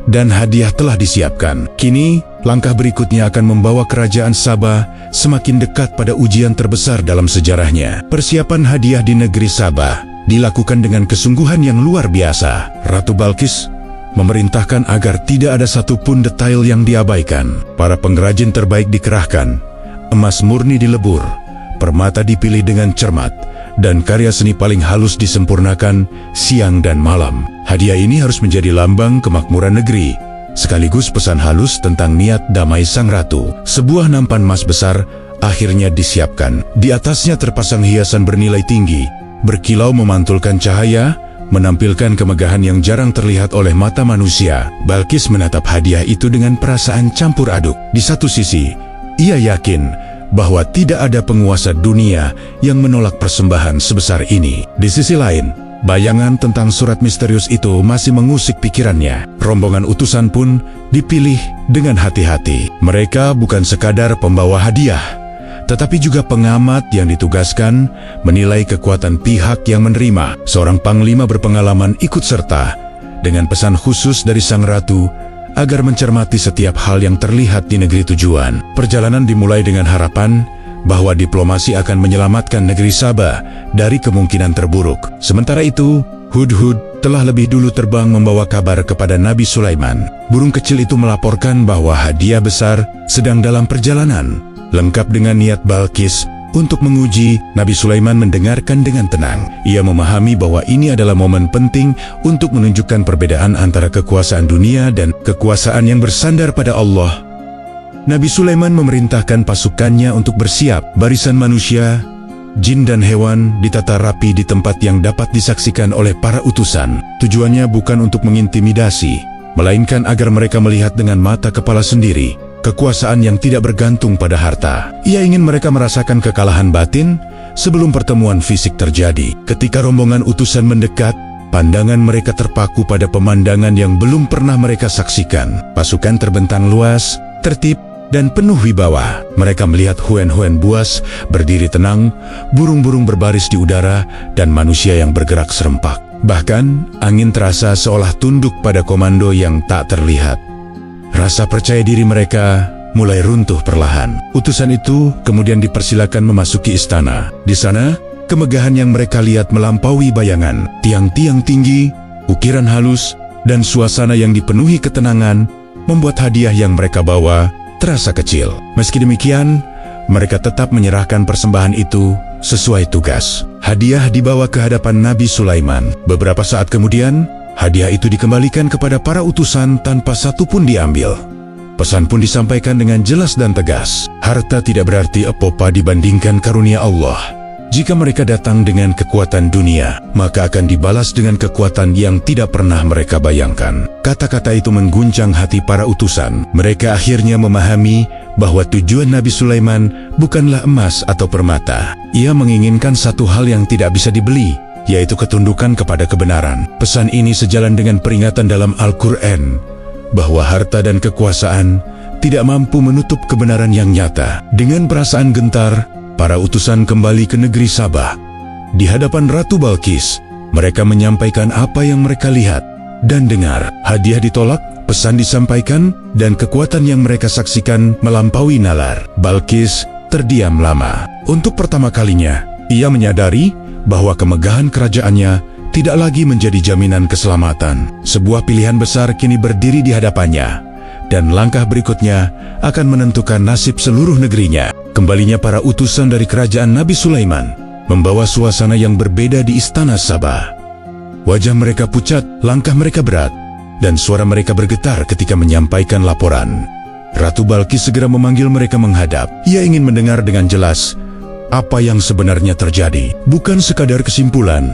dan hadiah telah disiapkan. Kini, langkah berikutnya akan membawa kerajaan Sabah semakin dekat pada ujian terbesar dalam sejarahnya. Persiapan hadiah di negeri Sabah dilakukan dengan kesungguhan yang luar biasa. Ratu Balkis memerintahkan agar tidak ada satupun detail yang diabaikan. Para pengrajin terbaik dikerahkan, emas murni dilebur, permata dipilih dengan cermat, dan karya seni paling halus disempurnakan siang dan malam. Hadiah ini harus menjadi lambang kemakmuran negeri, sekaligus pesan halus tentang niat damai sang ratu. Sebuah nampan emas besar akhirnya disiapkan. Di atasnya terpasang hiasan bernilai tinggi, berkilau memantulkan cahaya, menampilkan kemegahan yang jarang terlihat oleh mata manusia. Balkis menatap hadiah itu dengan perasaan campur aduk. Di satu sisi, ia yakin bahwa tidak ada penguasa dunia yang menolak persembahan sebesar ini. Di sisi lain, bayangan tentang surat misterius itu masih mengusik pikirannya. Rombongan utusan pun dipilih dengan hati-hati. Mereka bukan sekadar pembawa hadiah, tetapi juga pengamat yang ditugaskan menilai kekuatan pihak yang menerima. Seorang panglima berpengalaman ikut serta dengan pesan khusus dari sang ratu agar mencermati setiap hal yang terlihat di negeri tujuan. Perjalanan dimulai dengan harapan bahwa diplomasi akan menyelamatkan negeri Sabah dari kemungkinan terburuk. Sementara itu, Hudhud telah lebih dulu terbang membawa kabar kepada Nabi Sulaiman. Burung kecil itu melaporkan bahwa hadiah besar sedang dalam perjalanan. Lengkap dengan niat Balqis untuk menguji, Nabi Sulaiman mendengarkan dengan tenang. Ia memahami bahwa ini adalah momen penting untuk menunjukkan perbedaan antara kekuasaan dunia dan kekuasaan yang bersandar pada Allah. Nabi Sulaiman memerintahkan pasukannya untuk bersiap. Barisan manusia, jin dan hewan ditata rapi di tempat yang dapat disaksikan oleh para utusan. Tujuannya bukan untuk mengintimidasi, melainkan agar mereka melihat dengan mata kepala sendiri kekuasaan yang tidak bergantung pada harta. Ia ingin mereka merasakan kekalahan batin sebelum pertemuan fisik terjadi. Ketika rombongan utusan mendekat, pandangan mereka terpaku pada pemandangan yang belum pernah mereka saksikan. Pasukan terbentang luas, tertib, dan penuh wibawa. Mereka melihat hewan-hewan buas berdiri tenang, burung-burung berbaris di udara, dan manusia yang bergerak serempak. Bahkan, angin terasa seolah tunduk pada komando yang tak terlihat. Rasa percaya diri mereka mulai runtuh perlahan. Utusan itu kemudian dipersilakan memasuki istana. Di sana, kemegahan yang mereka lihat melampaui bayangan. Tiang-tiang tinggi, ukiran halus, dan suasana yang dipenuhi ketenangan membuat hadiah yang mereka bawa terasa kecil. Meski demikian, mereka tetap menyerahkan persembahan itu sesuai tugas. Hadiah dibawa ke hadapan Nabi Sulaiman. Beberapa saat kemudian, hadiah itu dikembalikan kepada para utusan tanpa satu pun diambil. Pesan pun disampaikan dengan jelas dan tegas. Harta tidak berarti apa-apa dibandingkan karunia Allah. Jika mereka datang dengan kekuatan dunia, maka akan dibalas dengan kekuatan yang tidak pernah mereka bayangkan. Kata-kata itu mengguncang hati para utusan. Mereka akhirnya memahami bahwa tujuan Nabi Sulaiman bukanlah emas atau permata. Ia menginginkan satu hal yang tidak bisa dibeli, yaitu ketundukan kepada kebenaran. Pesan ini sejalan dengan peringatan dalam Al-Quran bahwa harta dan kekuasaan tidak mampu menutup kebenaran yang nyata. Dengan perasaan gentar, para utusan kembali ke negeri Sabah. Di hadapan Ratu Balqis, mereka menyampaikan apa yang mereka lihat dan dengar. Hadiah ditolak, pesan disampaikan, dan kekuatan yang mereka saksikan melampaui nalar. Balqis terdiam lama. Untuk pertama kalinya, ia menyadari bahwa kemegahan kerajaannya tidak lagi menjadi jaminan keselamatan. Sebuah pilihan besar kini berdiri di hadapannya, dan langkah berikutnya akan menentukan nasib seluruh negerinya. Kembalinya para utusan dari kerajaan Nabi Sulaiman membawa suasana yang berbeda di istana Sabah. Wajah mereka pucat, langkah mereka berat, dan suara mereka bergetar ketika menyampaikan laporan. Ratu Balqis segera memanggil mereka menghadap. Ia ingin mendengar dengan jelas apa yang sebenarnya terjadi. Bukan sekadar kesimpulan,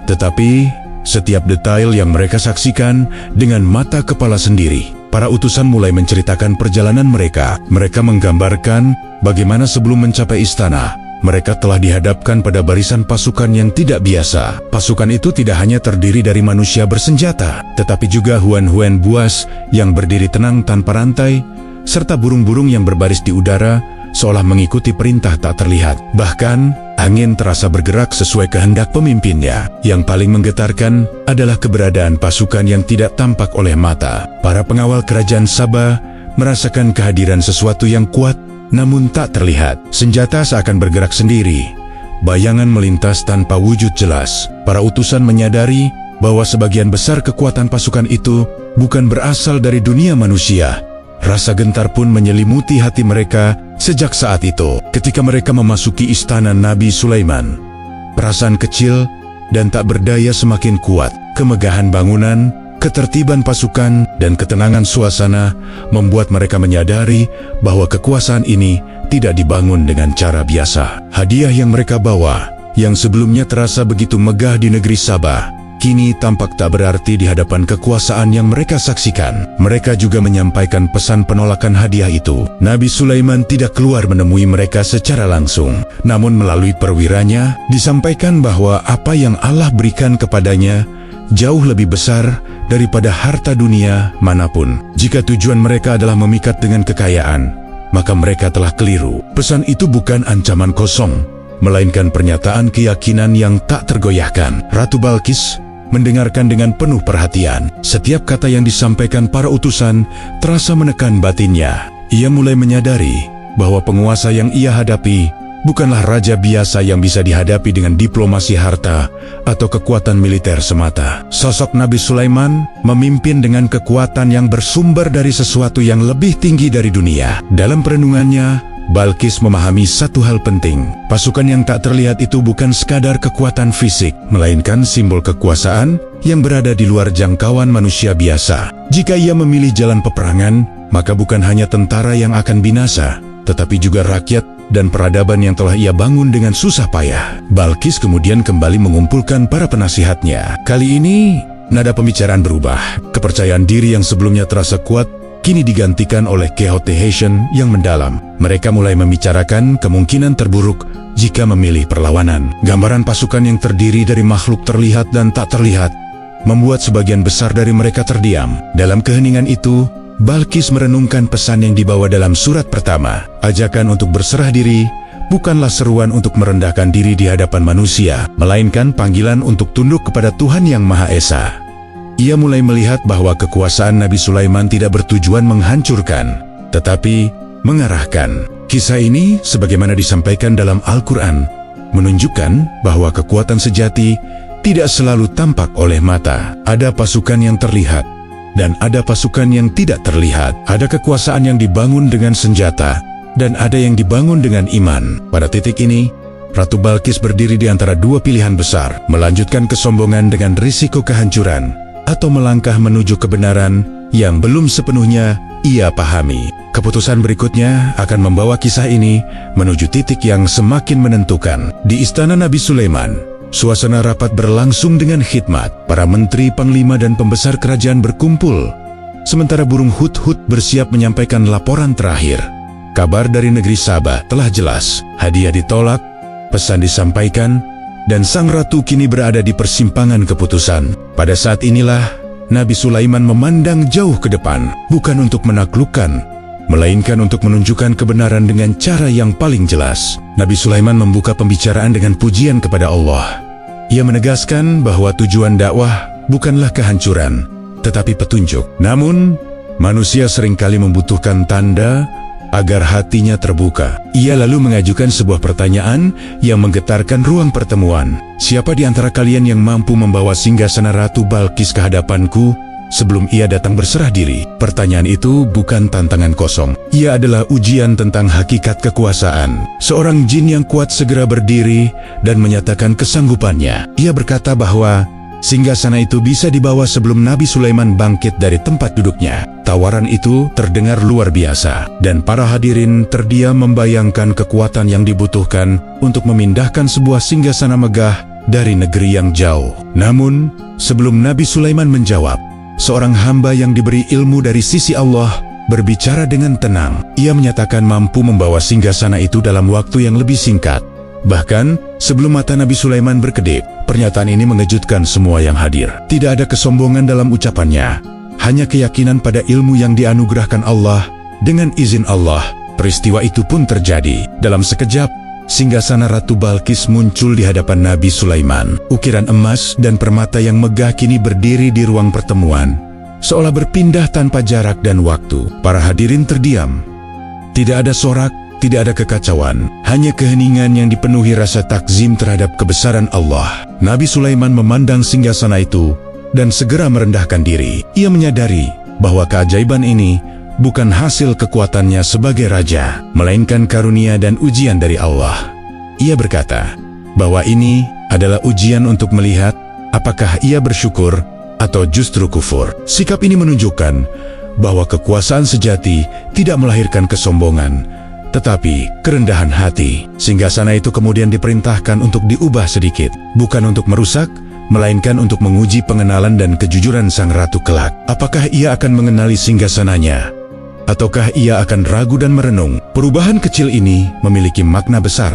tetapi setiap detail yang mereka saksikan dengan mata kepala sendiri. Para utusan mulai menceritakan perjalanan mereka. Mereka menggambarkan bagaimana sebelum mencapai istana, mereka telah dihadapkan pada barisan pasukan yang tidak biasa. Pasukan itu tidak hanya terdiri dari manusia bersenjata, tetapi juga hewan-hewan buas yang berdiri tenang tanpa rantai, serta burung-burung yang berbaris di udara, seolah mengikuti perintah tak terlihat. Bahkan, angin terasa bergerak sesuai kehendak pemimpinnya. Yang paling menggetarkan adalah keberadaan pasukan yang tidak tampak oleh mata. Para pengawal kerajaan Sabah merasakan kehadiran sesuatu yang kuat, namun tak terlihat. Senjata seakan bergerak sendiri. Bayangan melintas tanpa wujud jelas. Para utusan menyadari bahwa sebagian besar kekuatan pasukan itu bukan berasal dari dunia manusia. Rasa gentar pun menyelimuti hati mereka sejak saat itu. Ketika mereka memasuki istana Nabi Sulaiman, perasaan kecil dan tak berdaya semakin kuat. Kemegahan bangunan, ketertiban pasukan, dan ketenangan suasana membuat mereka menyadari bahwa kekuasaan ini tidak dibangun dengan cara biasa. Hadiah yang mereka bawa, yang sebelumnya terasa begitu megah di negeri Sabah, kini tampak tak berarti di hadapan kekuasaan yang mereka saksikan. Mereka juga menyampaikan pesan penolakan hadiah itu. Nabi Sulaiman tidak keluar menemui mereka secara langsung, namun melalui perwiranya disampaikan bahwa apa yang Allah berikan kepadanya jauh lebih besar daripada harta dunia manapun. Jika tujuan mereka adalah memikat dengan kekayaan, maka mereka telah keliru. Pesan itu bukan ancaman kosong, melainkan pernyataan keyakinan yang tak tergoyahkan. Ratu Balqis mendengarkan dengan penuh perhatian. Setiap kata yang disampaikan para utusan terasa menekan batinnya. Ia mulai menyadari bahwa penguasa yang ia hadapi bukanlah raja biasa yang bisa dihadapi dengan diplomasi harta atau kekuatan militer semata. Sosok Nabi Sulaiman memimpin dengan kekuatan yang bersumber dari sesuatu yang lebih tinggi dari dunia. Dalam perenungannya, Balqis memahami satu hal penting. Pasukan yang tak terlihat itu bukan sekadar kekuatan fisik, melainkan simbol kekuasaan yang berada di luar jangkauan manusia biasa. Jika ia memilih jalan peperangan, maka bukan hanya tentara yang akan binasa, tetapi juga rakyat dan peradaban yang telah ia bangun dengan susah payah. Balqis kemudian kembali mengumpulkan para penasihatnya. Kali ini, nada pembicaraan berubah. Kepercayaan diri yang sebelumnya terasa kuat kini digantikan oleh kehotehan yang mendalam. Mereka mulai membicarakan kemungkinan terburuk jika memilih perlawanan. Gambaran pasukan yang terdiri dari makhluk terlihat dan tak terlihat membuat sebagian besar dari mereka terdiam. Dalam keheningan itu, Balqis merenungkan pesan yang dibawa dalam surat pertama. Ajakan untuk berserah diri bukanlah seruan untuk merendahkan diri di hadapan manusia, melainkan panggilan untuk tunduk kepada Tuhan Yang Maha Esa. Ia mulai melihat bahwa kekuasaan Nabi Sulaiman tidak bertujuan menghancurkan, tetapi mengarahkan. Kisah ini, sebagaimana disampaikan dalam Al-Quran, menunjukkan bahwa kekuatan sejati tidak selalu tampak oleh mata. Ada pasukan yang terlihat, dan ada pasukan yang tidak terlihat. Ada kekuasaan yang dibangun dengan senjata, dan ada yang dibangun dengan iman. Pada titik ini, Ratu Balqis berdiri di antara dua pilihan besar, melanjutkan kesombongan dengan risiko kehancuran, atau melangkah menuju kebenaran yang belum sepenuhnya ia pahami. Keputusan berikutnya akan membawa kisah ini menuju titik yang semakin menentukan. Di istana Nabi Sulaiman, suasana rapat berlangsung dengan khidmat. Para menteri, panglima, dan pembesar kerajaan berkumpul, sementara burung hut-hut bersiap menyampaikan laporan terakhir. Kabar dari negeri Sabah telah jelas, hadiah ditolak, pesan disampaikan, dan sang ratu kini berada di persimpangan keputusan. Pada saat inilah, Nabi Sulaiman memandang jauh ke depan, bukan untuk menaklukkan, melainkan untuk menunjukkan kebenaran dengan cara yang paling jelas. Nabi Sulaiman membuka pembicaraan dengan pujian kepada Allah. Ia menegaskan bahwa tujuan dakwah bukanlah kehancuran, tetapi petunjuk. Namun, manusia seringkali membutuhkan tanda agar hatinya terbuka. Ia lalu mengajukan sebuah pertanyaan yang menggetarkan ruang pertemuan. Siapa di antara kalian yang mampu membawa singgasana Ratu Balqis ke hadapanku sebelum ia datang berserah diri? Pertanyaan itu bukan tantangan kosong. Ia adalah ujian tentang hakikat kekuasaan. Seorang jin yang kuat segera berdiri dan menyatakan kesanggupannya. Ia berkata bahwa singgasana itu bisa dibawa sebelum Nabi Sulaiman bangkit dari tempat duduknya. Tawaran itu terdengar luar biasa, dan para hadirin terdiam membayangkan kekuatan yang dibutuhkan untuk memindahkan sebuah singgasana megah dari negeri yang jauh. Namun, sebelum Nabi Sulaiman menjawab, seorang hamba yang diberi ilmu dari sisi Allah berbicara dengan tenang. Ia menyatakan mampu membawa singgasana itu dalam waktu yang lebih singkat. Bahkan, sebelum mata Nabi Sulaiman berkedip, pernyataan ini mengejutkan semua yang hadir. Tidak ada kesombongan dalam ucapannya, hanya keyakinan pada ilmu yang dianugerahkan Allah. Dengan izin Allah, peristiwa itu pun terjadi. Dalam sekejap, singgasana Ratu Balqis muncul di hadapan Nabi Sulaiman. Ukiran emas dan permata yang megah kini berdiri di ruang pertemuan, seolah berpindah tanpa jarak dan waktu. Para hadirin terdiam. Tidak ada sorak, tidak ada kekacauan, hanya keheningan yang dipenuhi rasa takzim terhadap kebesaran Allah. Nabi Sulaiman memandang singgasana itu dan segera merendahkan diri. Ia menyadari bahwa keajaiban ini bukan hasil kekuatannya sebagai raja, melainkan karunia dan ujian dari Allah. Ia berkata bahwa ini adalah ujian untuk melihat apakah ia bersyukur atau justru kufur. Sikap ini menunjukkan bahwa kekuasaan sejati tidak melahirkan kesombongan, tetapi kerendahan hati. Singgasana itu kemudian diperintahkan untuk diubah sedikit, bukan untuk merusak, melainkan untuk menguji pengenalan dan kejujuran sang ratu kelak. Apakah ia akan mengenali singgasananya? Ataukah ia akan ragu dan merenung? Perubahan kecil ini memiliki makna besar,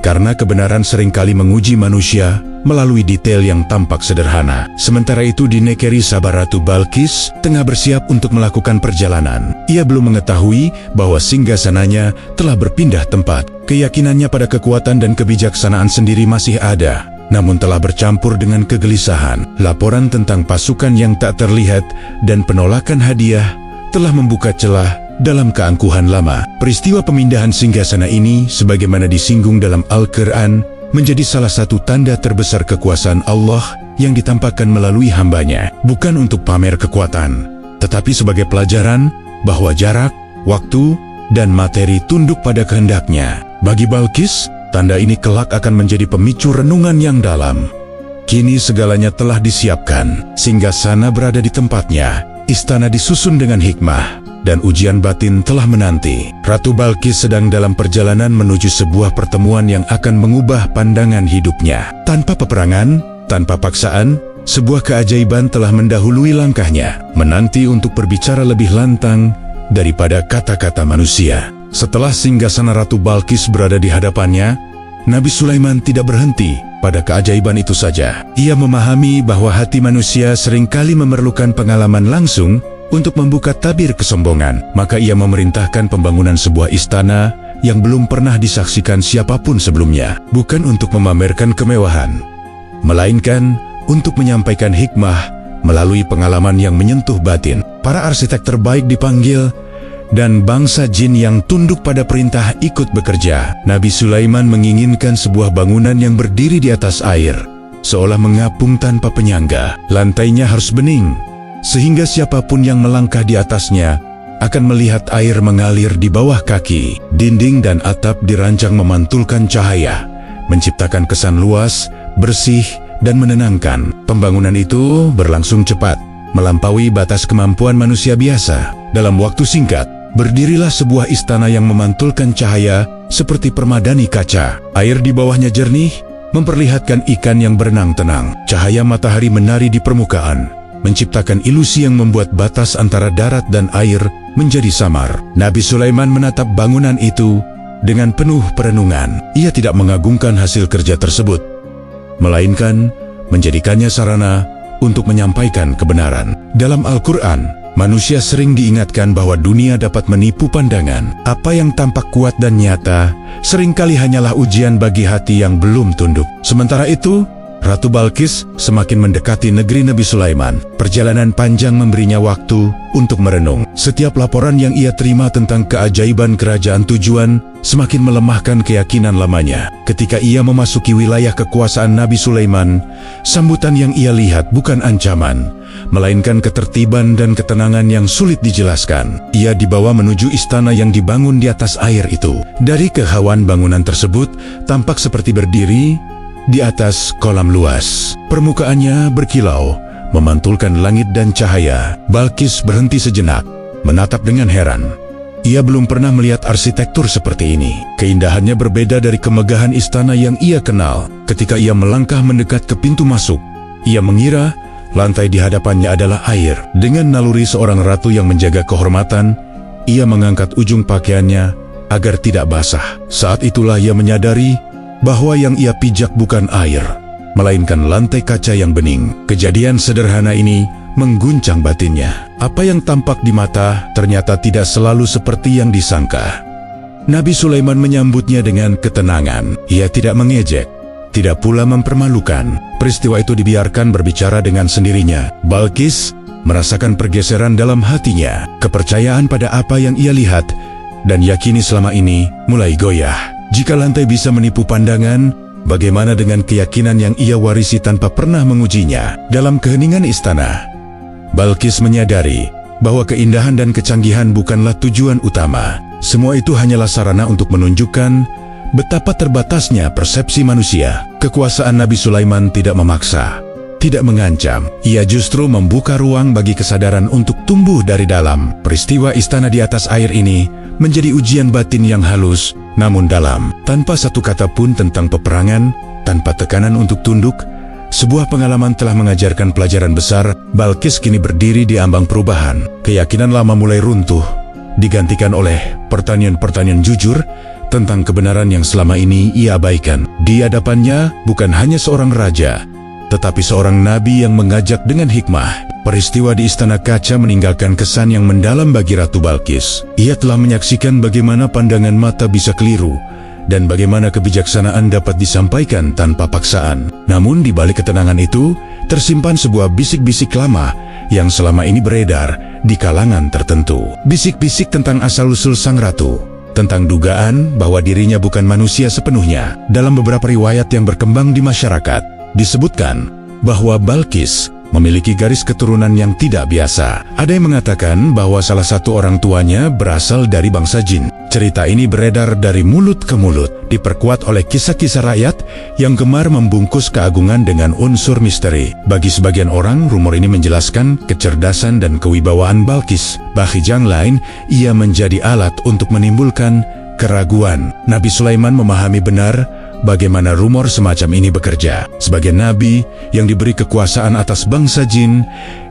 karena kebenaran seringkali menguji manusia melalui detail yang tampak sederhana. Sementara itu di negeri Sabah, Ratu Balqis tengah bersiap untuk melakukan perjalanan. Ia belum mengetahui bahwa singgasananya telah berpindah tempat. Keyakinannya pada kekuatan dan kebijaksanaan sendiri masih ada, namun telah bercampur dengan kegelisahan. Laporan tentang pasukan yang tak terlihat dan penolakan hadiah telah membuka celah dalam keangkuhan lama. Peristiwa pemindahan singgasana ini, sebagaimana disinggung dalam Al-Quran, menjadi salah satu tanda terbesar kekuasaan Allah yang ditampakkan melalui hambanya, bukan untuk pamer kekuatan, tetapi sebagai pelajaran bahwa jarak, waktu, dan materi tunduk pada kehendaknya. Bagi Balqis, tanda ini kelak akan menjadi pemicu renungan yang dalam. Kini segalanya telah disiapkan, singgasana berada di tempatnya, istana disusun dengan hikmah, dan ujian batin telah menanti. Ratu Balqis sedang dalam perjalanan menuju sebuah pertemuan yang akan mengubah pandangan hidupnya. Tanpa peperangan, tanpa paksaan, sebuah keajaiban telah mendahului langkahnya, menanti untuk berbicara lebih lantang daripada kata-kata manusia. Setelah singgasana Ratu Balqis berada di hadapannya, Nabi Sulaiman tidak berhenti pada keajaiban itu saja. Ia memahami bahwa hati manusia seringkali memerlukan pengalaman langsung untuk membuka tabir kesombongan. Maka ia memerintahkan pembangunan sebuah istana yang belum pernah disaksikan siapapun sebelumnya. Bukan untuk memamerkan kemewahan, melainkan untuk menyampaikan hikmah melalui pengalaman yang menyentuh batin. Para arsitek terbaik dipanggil, dan bangsa jin yang tunduk pada perintah ikut bekerja. Nabi Sulaiman menginginkan sebuah bangunan yang berdiri di atas air, seolah mengapung tanpa penyangga. Lantainya harus bening, sehingga siapapun yang melangkah di atasnya akan melihat air mengalir di bawah kaki. Dinding dan atap dirancang memantulkan cahaya, menciptakan kesan luas, bersih, dan menenangkan. Pembangunan itu berlangsung cepat, melampaui batas kemampuan manusia biasa. Dalam waktu singkat, berdirilah sebuah istana yang memantulkan cahaya seperti permadani kaca. Air di bawahnya jernih, memperlihatkan ikan yang berenang tenang. Cahaya matahari menari di permukaan, menciptakan ilusi yang membuat batas antara darat dan air menjadi samar. Nabi Sulaiman menatap bangunan itu dengan penuh perenungan. Ia tidak mengagungkan hasil kerja tersebut, melainkan menjadikannya sarana untuk menyampaikan kebenaran. Dalam Al-Quran, manusia sering diingatkan bahwa dunia dapat menipu pandangan. Apa yang tampak kuat dan nyata seringkali hanyalah ujian bagi hati yang belum tunduk. Sementara itu, Ratu Balqis semakin mendekati negeri Nabi Sulaiman. Perjalanan panjang memberinya waktu untuk merenung. Setiap laporan yang ia terima tentang keajaiban kerajaan tujuan semakin melemahkan keyakinan lamanya. Ketika ia memasuki wilayah kekuasaan Nabi Sulaiman, sambutan yang ia lihat bukan ancaman, melainkan ketertiban dan ketenangan yang sulit dijelaskan. Ia dibawa menuju istana yang dibangun di atas air itu. Dari kehauan bangunan tersebut tampak seperti berdiri di atas kolam luas. Permukaannya berkilau, memantulkan langit dan cahaya. Balqis berhenti sejenak, menatap dengan heran. Ia belum pernah melihat arsitektur seperti ini. Keindahannya berbeda dari kemegahan istana yang ia kenal. Ketika ia melangkah mendekat ke pintu masuk, ia mengira lantai di hadapannya adalah air. Dengan naluri seorang ratu yang menjaga kehormatan, ia mengangkat ujung pakaiannya agar tidak basah. Saat itulah ia menyadari bahwa yang ia pijak bukan air, melainkan lantai kaca yang bening. Kejadian sederhana ini mengguncang batinnya. Apa yang tampak di mata ternyata tidak selalu seperti yang disangka. Nabi Sulaiman menyambutnya dengan ketenangan. Ia tidak mengejek, tidak pula mempermalukan. Peristiwa itu dibiarkan berbicara dengan sendirinya. Balqis merasakan pergeseran dalam hatinya. Kepercayaan pada apa yang ia lihat dan yakini selama ini mulai goyah. Jika lantai bisa menipu pandangan, bagaimana dengan keyakinan yang ia warisi tanpa pernah mengujinya? Dalam keheningan istana, Balqis menyadari bahwa keindahan dan kecanggihan bukanlah tujuan utama. Semua itu hanyalah sarana untuk menunjukkan betapa terbatasnya persepsi manusia. Kekuasaan Nabi Sulaiman tidak memaksa, tidak mengancam. Ia justru membuka ruang bagi kesadaran untuk tumbuh dari dalam. Peristiwa istana di atas air ini menjadi ujian batin yang halus namun dalam. Tanpa satu kata pun tentang peperangan, tanpa tekanan untuk tunduk, sebuah pengalaman telah mengajarkan pelajaran besar. Balqis kini berdiri di ambang perubahan. Keyakinan lama mulai runtuh, digantikan oleh pertanyaan-pertanyaan jujur tentang kebenaran yang selama ini ia abaikan. Di hadapannya bukan hanya seorang raja, tetapi seorang nabi yang mengajak dengan hikmah. Peristiwa di Istana Kaca meninggalkan kesan yang mendalam bagi Ratu Balqis. Ia telah menyaksikan bagaimana pandangan mata bisa keliru dan bagaimana kebijaksanaan dapat disampaikan tanpa paksaan. Namun di balik ketenangan itu tersimpan sebuah bisik-bisik lama yang selama ini beredar di kalangan tertentu. Bisik-bisik tentang asal-usul sang ratu, tentang dugaan bahwa dirinya bukan manusia sepenuhnya. Dalam beberapa riwayat yang berkembang di masyarakat, disebutkan bahwa Balqis memiliki garis keturunan yang tidak biasa. Ada yang mengatakan bahwa salah satu orang tuanya berasal dari bangsa jin. Cerita ini beredar dari mulut ke mulut, diperkuat oleh kisah-kisah rakyat yang gemar membungkus keagungan dengan unsur misteri. Bagi sebagian orang, rumor ini menjelaskan kecerdasan dan kewibawaan Balqis. Bagi yang lain, ia menjadi alat untuk menimbulkan keraguan. Nabi Sulaiman memahami benar bagaimana rumor semacam ini bekerja. Sebagai nabi yang diberi kekuasaan atas bangsa jin,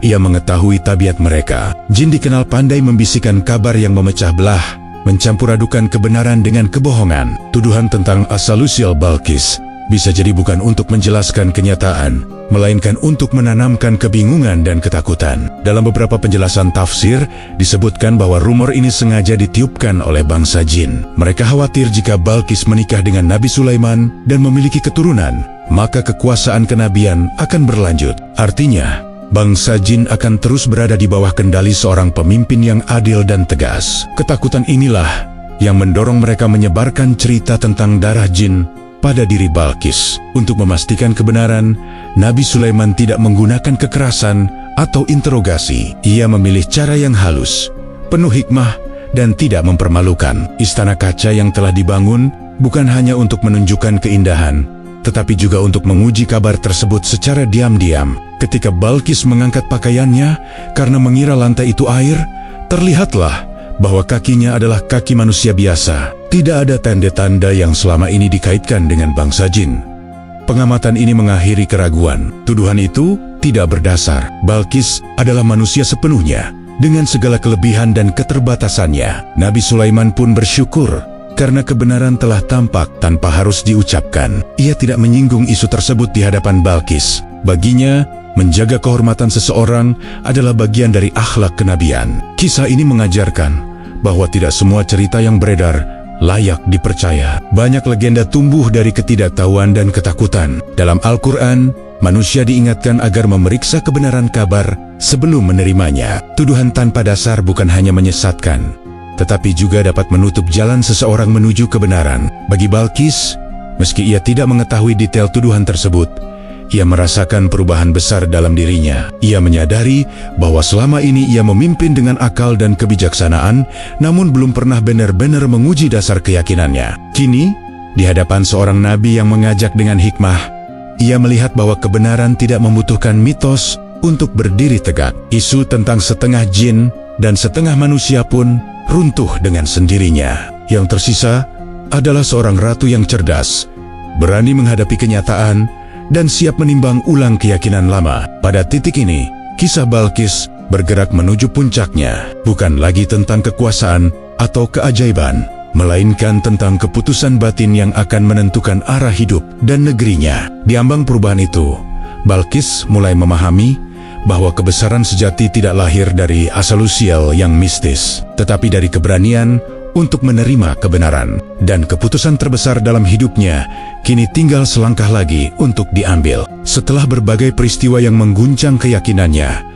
ia mengetahui tabiat mereka. Jin dikenal pandai membisikkan kabar yang memecah belah, mencampur adukan kebenaran dengan kebohongan. Tuduhan tentang asal-usul Balqis bisa jadi bukan untuk menjelaskan kenyataan, melainkan untuk menanamkan kebingungan dan ketakutan. Dalam beberapa penjelasan tafsir, disebutkan bahwa rumor ini sengaja ditiupkan oleh bangsa jin. Mereka khawatir jika Balqis menikah dengan Nabi Sulaiman dan memiliki keturunan, maka kekuasaan kenabian akan berlanjut. Artinya, bangsa jin akan terus berada di bawah kendali seorang pemimpin yang adil dan tegas. Ketakutan inilah yang mendorong mereka menyebarkan cerita tentang darah jin pada diri Balqis. Untuk memastikan kebenaran, Nabi Sulaiman tidak menggunakan kekerasan atau interogasi. Ia memilih cara yang halus, penuh hikmah, dan tidak mempermalukan. Istana kaca yang telah dibangun bukan hanya untuk menunjukkan keindahan, tetapi juga untuk menguji kabar tersebut secara diam-diam. Ketika Balqis mengangkat pakaiannya karena mengira lantai itu air, terlihatlah bahwa kakinya adalah kaki manusia biasa. Tidak ada tanda-tanda yang selama ini dikaitkan dengan bangsa jin. Pengamatan ini mengakhiri keraguan. Tuduhan itu tidak berdasar. Balqis adalah manusia sepenuhnya, dengan segala kelebihan dan keterbatasannya. Nabi Sulaiman pun bersyukur karena kebenaran telah tampak tanpa harus diucapkan. Ia tidak menyinggung isu tersebut di hadapan Balqis. Baginya, menjaga kehormatan seseorang adalah bagian dari akhlak kenabian. Kisah ini mengajarkan bahwa tidak semua cerita yang beredar layak dipercaya. Banyak legenda tumbuh dari ketidaktahuan dan ketakutan. Dalam Al-Quran, manusia diingatkan agar memeriksa kebenaran kabar sebelum menerimanya. Tuduhan tanpa dasar bukan hanya menyesatkan, tetapi juga dapat menutup jalan seseorang menuju kebenaran. Bagi Balqis, meski ia tidak mengetahui detail tuduhan tersebut, ia merasakan perubahan besar dalam dirinya. Ia menyadari bahwa selama ini ia memimpin dengan akal dan kebijaksanaan, namun belum pernah benar-benar menguji dasar keyakinannya. Kini, di hadapan seorang nabi yang mengajak dengan hikmah, ia melihat bahwa kebenaran tidak membutuhkan mitos untuk berdiri tegak. Isu tentang setengah jin dan setengah manusia pun runtuh dengan sendirinya. Yang tersisa adalah seorang ratu yang cerdas, berani menghadapi kenyataan, dan siap menimbang ulang keyakinan lama. Pada titik ini, kisah Balqis bergerak menuju puncaknya, bukan lagi tentang kekuasaan atau keajaiban, melainkan tentang keputusan batin yang akan menentukan arah hidup dan negerinya. Di ambang perubahan itu, Balqis mulai memahami bahwa kebesaran sejati tidak lahir dari asal-usul yang mistis, tetapi dari keberanian untuk menerima kebenaran. Dan keputusan terbesar dalam hidupnya kini tinggal selangkah lagi untuk diambil. Setelah berbagai peristiwa yang mengguncang keyakinannya,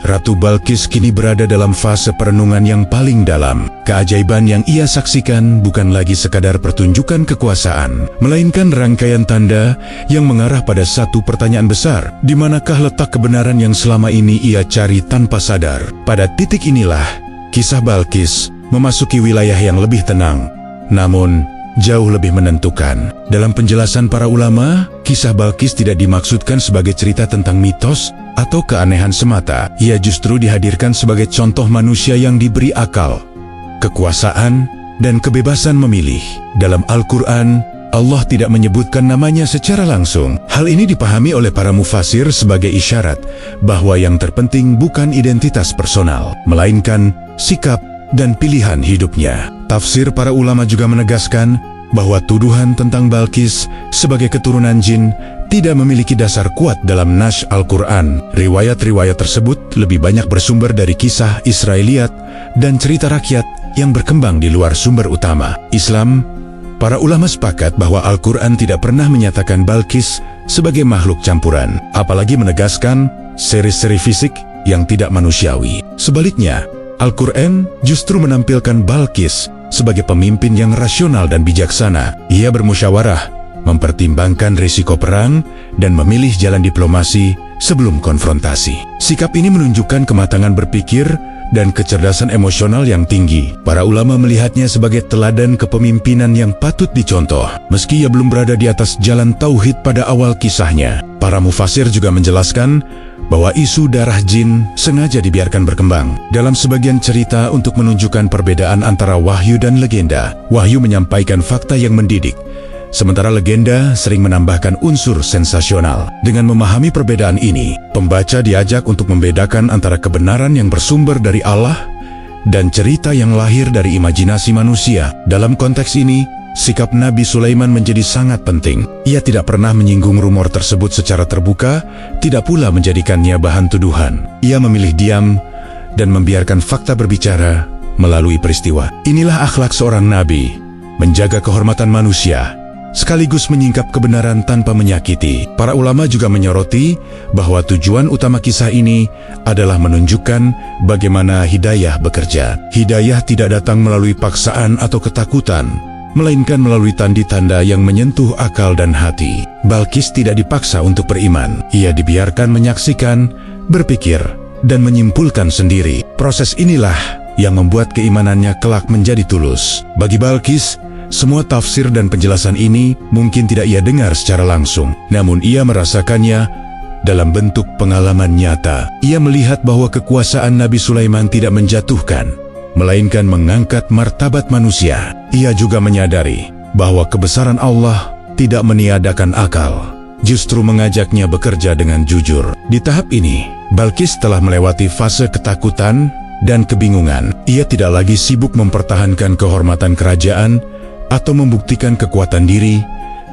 Ratu Balqis kini berada dalam fase perenungan yang paling dalam. Keajaiban yang ia saksikan bukan lagi sekadar pertunjukan kekuasaan, melainkan rangkaian tanda yang mengarah pada satu pertanyaan besar: di manakah letak kebenaran yang selama ini ia cari tanpa sadar? Pada titik inilah, kisah Balqis memasuki wilayah yang lebih tenang, namun jauh lebih menentukan. Dalam penjelasan para ulama, kisah Balqis tidak dimaksudkan sebagai cerita tentang mitos atau keanehan semata. Ia justru dihadirkan sebagai contoh manusia yang diberi akal, kekuasaan, dan kebebasan memilih. Dalam Al-Quran, Allah tidak menyebutkan namanya secara langsung. Hal ini dipahami oleh para mufasir sebagai isyarat bahwa yang terpenting bukan identitas personal, melainkan sikap dan pilihan hidupnya. Tafsir para ulama juga menegaskan bahwa tuduhan tentang Balqis sebagai keturunan jin tidak memiliki dasar kuat dalam nas Al-Quran. Riwayat-riwayat tersebut lebih banyak bersumber dari kisah Israeliat dan cerita rakyat yang berkembang di luar sumber utama. Islam, para ulama sepakat bahwa Al-Quran tidak pernah menyatakan Balqis sebagai makhluk campuran, apalagi menegaskan seri-seri fisik yang tidak manusiawi. Sebaliknya, Al-Quran justru menampilkan Balqis sebagai pemimpin yang rasional dan bijaksana. Ia bermusyawarah, mempertimbangkan risiko perang, dan memilih jalan diplomasi sebelum konfrontasi. Sikap ini menunjukkan kematangan berpikir dan kecerdasan emosional yang tinggi. Para ulama melihatnya sebagai teladan kepemimpinan yang patut dicontoh. Meski ia belum berada di atas jalan tauhid pada awal kisahnya, para mufasir juga menjelaskan bahwa isu darah jin sengaja dibiarkan berkembang. Dalam sebagian cerita untuk menunjukkan perbedaan antara wahyu dan legenda, wahyu menyampaikan fakta yang mendidik, sementara legenda sering menambahkan unsur sensasional. Dengan memahami perbedaan ini, pembaca diajak untuk membedakan antara kebenaran yang bersumber dari Allah dan cerita yang lahir dari imajinasi manusia. Dalam konteks ini, sikap Nabi Sulaiman menjadi sangat penting. Ia tidak pernah menyinggung rumor tersebut secara terbuka, tidak pula menjadikannya bahan tuduhan. Ia memilih diam dan membiarkan fakta berbicara melalui peristiwa. Inilah akhlak seorang nabi, menjaga kehormatan manusia, sekaligus menyingkap kebenaran tanpa menyakiti. Para ulama juga menyoroti bahwa tujuan utama kisah ini adalah menunjukkan bagaimana hidayah bekerja. Hidayah tidak datang melalui paksaan atau ketakutan, melainkan melalui tanda-tanda yang menyentuh akal dan hati. Balqis tidak dipaksa untuk beriman. Ia dibiarkan menyaksikan, berpikir, dan menyimpulkan sendiri. Proses inilah yang membuat keimanannya kelak menjadi tulus. Bagi Balqis, semua tafsir dan penjelasan ini mungkin tidak ia dengar secara langsung, namun ia merasakannya dalam bentuk pengalaman nyata. Ia melihat bahwa kekuasaan Nabi Sulaiman tidak menjatuhkan, melainkan mengangkat martabat manusia. Ia juga menyadari bahwa kebesaran Allah tidak meniadakan akal, justru mengajaknya bekerja dengan jujur. Di tahap ini, Balqis telah melewati fase ketakutan dan kebingungan. Ia tidak lagi sibuk mempertahankan kehormatan kerajaan atau membuktikan kekuatan diri.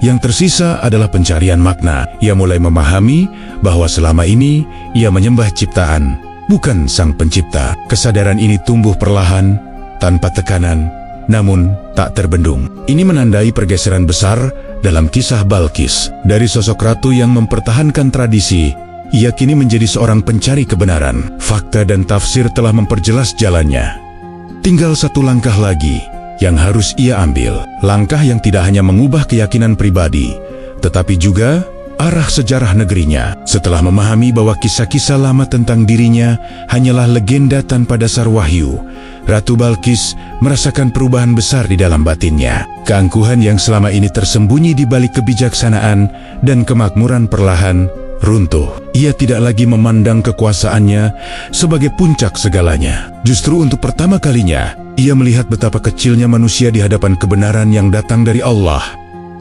Yang tersisa adalah pencarian makna. Ia mulai memahami bahwa selama ini ia menyembah ciptaan, bukan sang pencipta. Kesadaran ini tumbuh perlahan, tanpa tekanan, namun tak terbendung. Ini menandai pergeseran besar dalam kisah Balqis. Dari sosok ratu yang mempertahankan tradisi, ia kini menjadi seorang pencari kebenaran. Fakta dan tafsir telah memperjelas jalannya. Tinggal satu langkah lagi yang harus ia ambil. Langkah yang tidak hanya mengubah keyakinan pribadi, tetapi juga arah sejarah negerinya. Setelah memahami bahwa kisah-kisah lama tentang dirinya hanyalah legenda tanpa dasar wahyu, Ratu Balqis merasakan perubahan besar di dalam batinnya. Keangkuhan yang selama ini tersembunyi di balik kebijaksanaan dan kemakmuran perlahan runtuh. Ia tidak lagi memandang kekuasaannya sebagai puncak segalanya. Justru untuk pertama kalinya, ia melihat betapa kecilnya manusia di hadapan kebenaran yang datang dari Allah.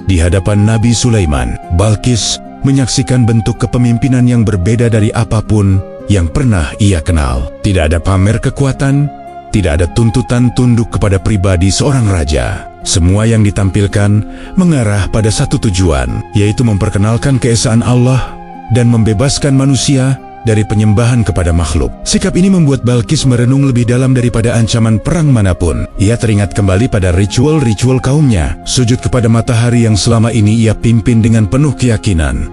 Di hadapan Nabi Sulaiman, Balqis menyaksikan bentuk kepemimpinan yang berbeda dari apapun yang pernah ia kenal. Tidak ada pamer kekuatan, tidak ada tuntutan tunduk kepada pribadi seorang raja. Semua yang ditampilkan mengarah pada satu tujuan, yaitu memperkenalkan keesaan Allah dan membebaskan manusia dari penyembahan kepada makhluk. Sikap ini membuat Balqis merenung lebih dalam daripada ancaman perang manapun. Ia teringat kembali pada ritual-ritual kaumnya. Sujud kepada matahari yang selama ini ia pimpin dengan penuh keyakinan,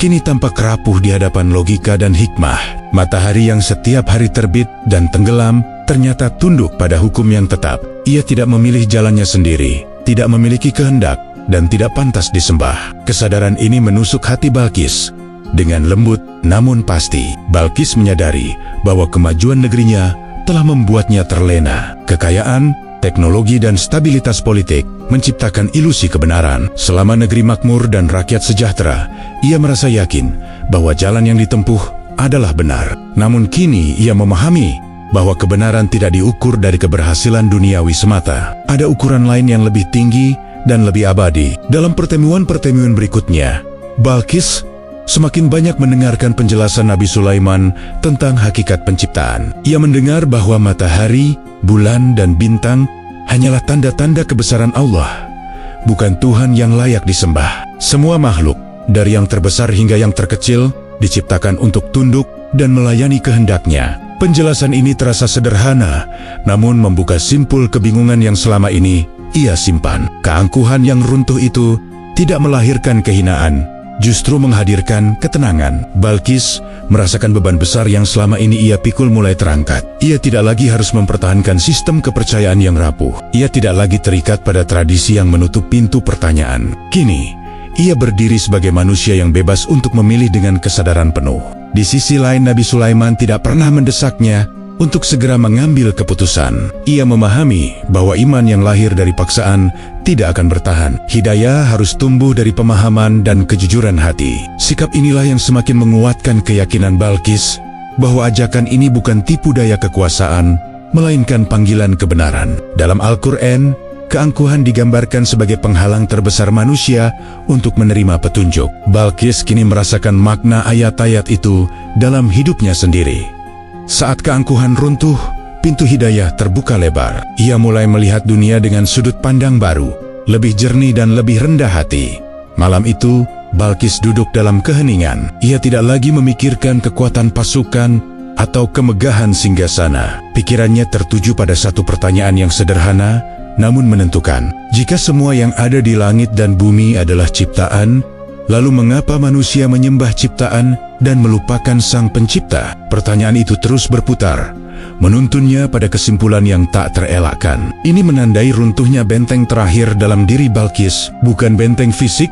kini tampak rapuh di hadapan logika dan hikmah. Matahari yang setiap hari terbit dan tenggelam ternyata tunduk pada hukum yang tetap. Ia tidak memilih jalannya sendiri, tidak memiliki kehendak, dan tidak pantas disembah. Kesadaran ini menusuk hati Balqis. Dengan lembut namun pasti, Balqis menyadari bahwa kemajuan negerinya telah membuatnya terlena. Kekayaan, teknologi, dan stabilitas politik menciptakan ilusi kebenaran. Selama negeri makmur dan rakyat sejahtera, ia merasa yakin bahwa jalan yang ditempuh adalah benar. Namun kini ia memahami bahwa kebenaran tidak diukur dari keberhasilan duniawi semata. Ada ukuran lain yang lebih tinggi dan lebih abadi. Dalam pertemuan-pertemuan berikutnya, Balqis semakin banyak mendengarkan penjelasan Nabi Sulaiman tentang hakikat penciptaan. Ia mendengar bahwa matahari, bulan, dan bintang hanyalah tanda-tanda kebesaran Allah, bukan Tuhan yang layak disembah. Semua makhluk, dari yang terbesar hingga yang terkecil, diciptakan untuk tunduk dan melayani kehendaknya. Penjelasan ini terasa sederhana, namun membuka simpul kebingungan yang selama ini ia simpan. Keangkuhan yang runtuh itu tidak melahirkan kehinaan, justru menghadirkan ketenangan. Balkis merasakan beban besar yang selama ini ia pikul mulai terangkat. Ia tidak lagi harus mempertahankan sistem kepercayaan yang rapuh. Ia tidak lagi terikat pada tradisi yang menutup pintu pertanyaan. Kini, ia berdiri sebagai manusia yang bebas untuk memilih dengan kesadaran penuh. Di sisi lain, Nabi Sulaiman tidak pernah mendesaknya untuk segera mengambil keputusan. Ia memahami bahwa iman yang lahir dari paksaan tidak akan bertahan. Hidayah harus tumbuh dari pemahaman dan kejujuran hati. Sikap inilah yang semakin menguatkan keyakinan Balkis bahwa ajakan ini bukan tipu daya kekuasaan, melainkan panggilan kebenaran. Dalam Al-Quran, keangkuhan digambarkan sebagai penghalang terbesar manusia untuk menerima petunjuk. Balkis kini merasakan makna ayat-ayat itu dalam hidupnya sendiri. Saat keangkuhan runtuh, pintu hidayah terbuka lebar. Ia mulai melihat dunia dengan sudut pandang baru, lebih jernih dan lebih rendah hati. Malam itu, Balkis duduk dalam keheningan. Ia tidak lagi memikirkan kekuatan pasukan atau kemegahan singgasana. Pikirannya tertuju pada satu pertanyaan yang sederhana, namun menentukan. Jika semua yang ada di langit dan bumi adalah ciptaan, lalu mengapa manusia menyembah ciptaan dan melupakan Sang Pencipta? Pertanyaan itu terus berputar, menuntunnya pada kesimpulan yang tak terelakkan. Ini menandai runtuhnya benteng terakhir dalam diri Balkis, bukan benteng fisik,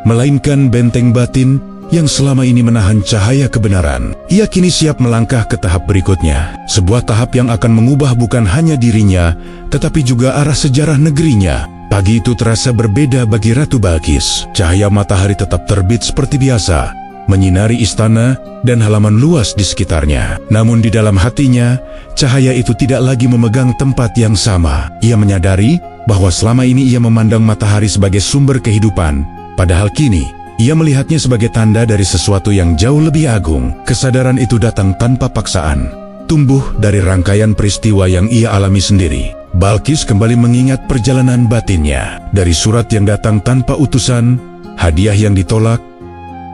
melainkan benteng batin yang selama ini menahan cahaya kebenaran. Ia kini siap melangkah ke tahap berikutnya, sebuah tahap yang akan mengubah bukan hanya dirinya, tetapi juga arah sejarah negerinya. Pagi itu terasa berbeda bagi Ratu Balkis. Cahaya matahari tetap terbit seperti biasa, menyinari istana dan halaman luas di sekitarnya. Namun di dalam hatinya, cahaya itu tidak lagi memegang tempat yang sama. Ia menyadari bahwa selama ini ia memandang matahari sebagai sumber kehidupan, padahal kini ia melihatnya sebagai tanda dari sesuatu yang jauh lebih agung. Kesadaran itu datang tanpa paksaan, tumbuh dari rangkaian peristiwa yang ia alami sendiri. Balkis kembali mengingat perjalanan batinnya, dari surat yang datang tanpa utusan, hadiah yang ditolak,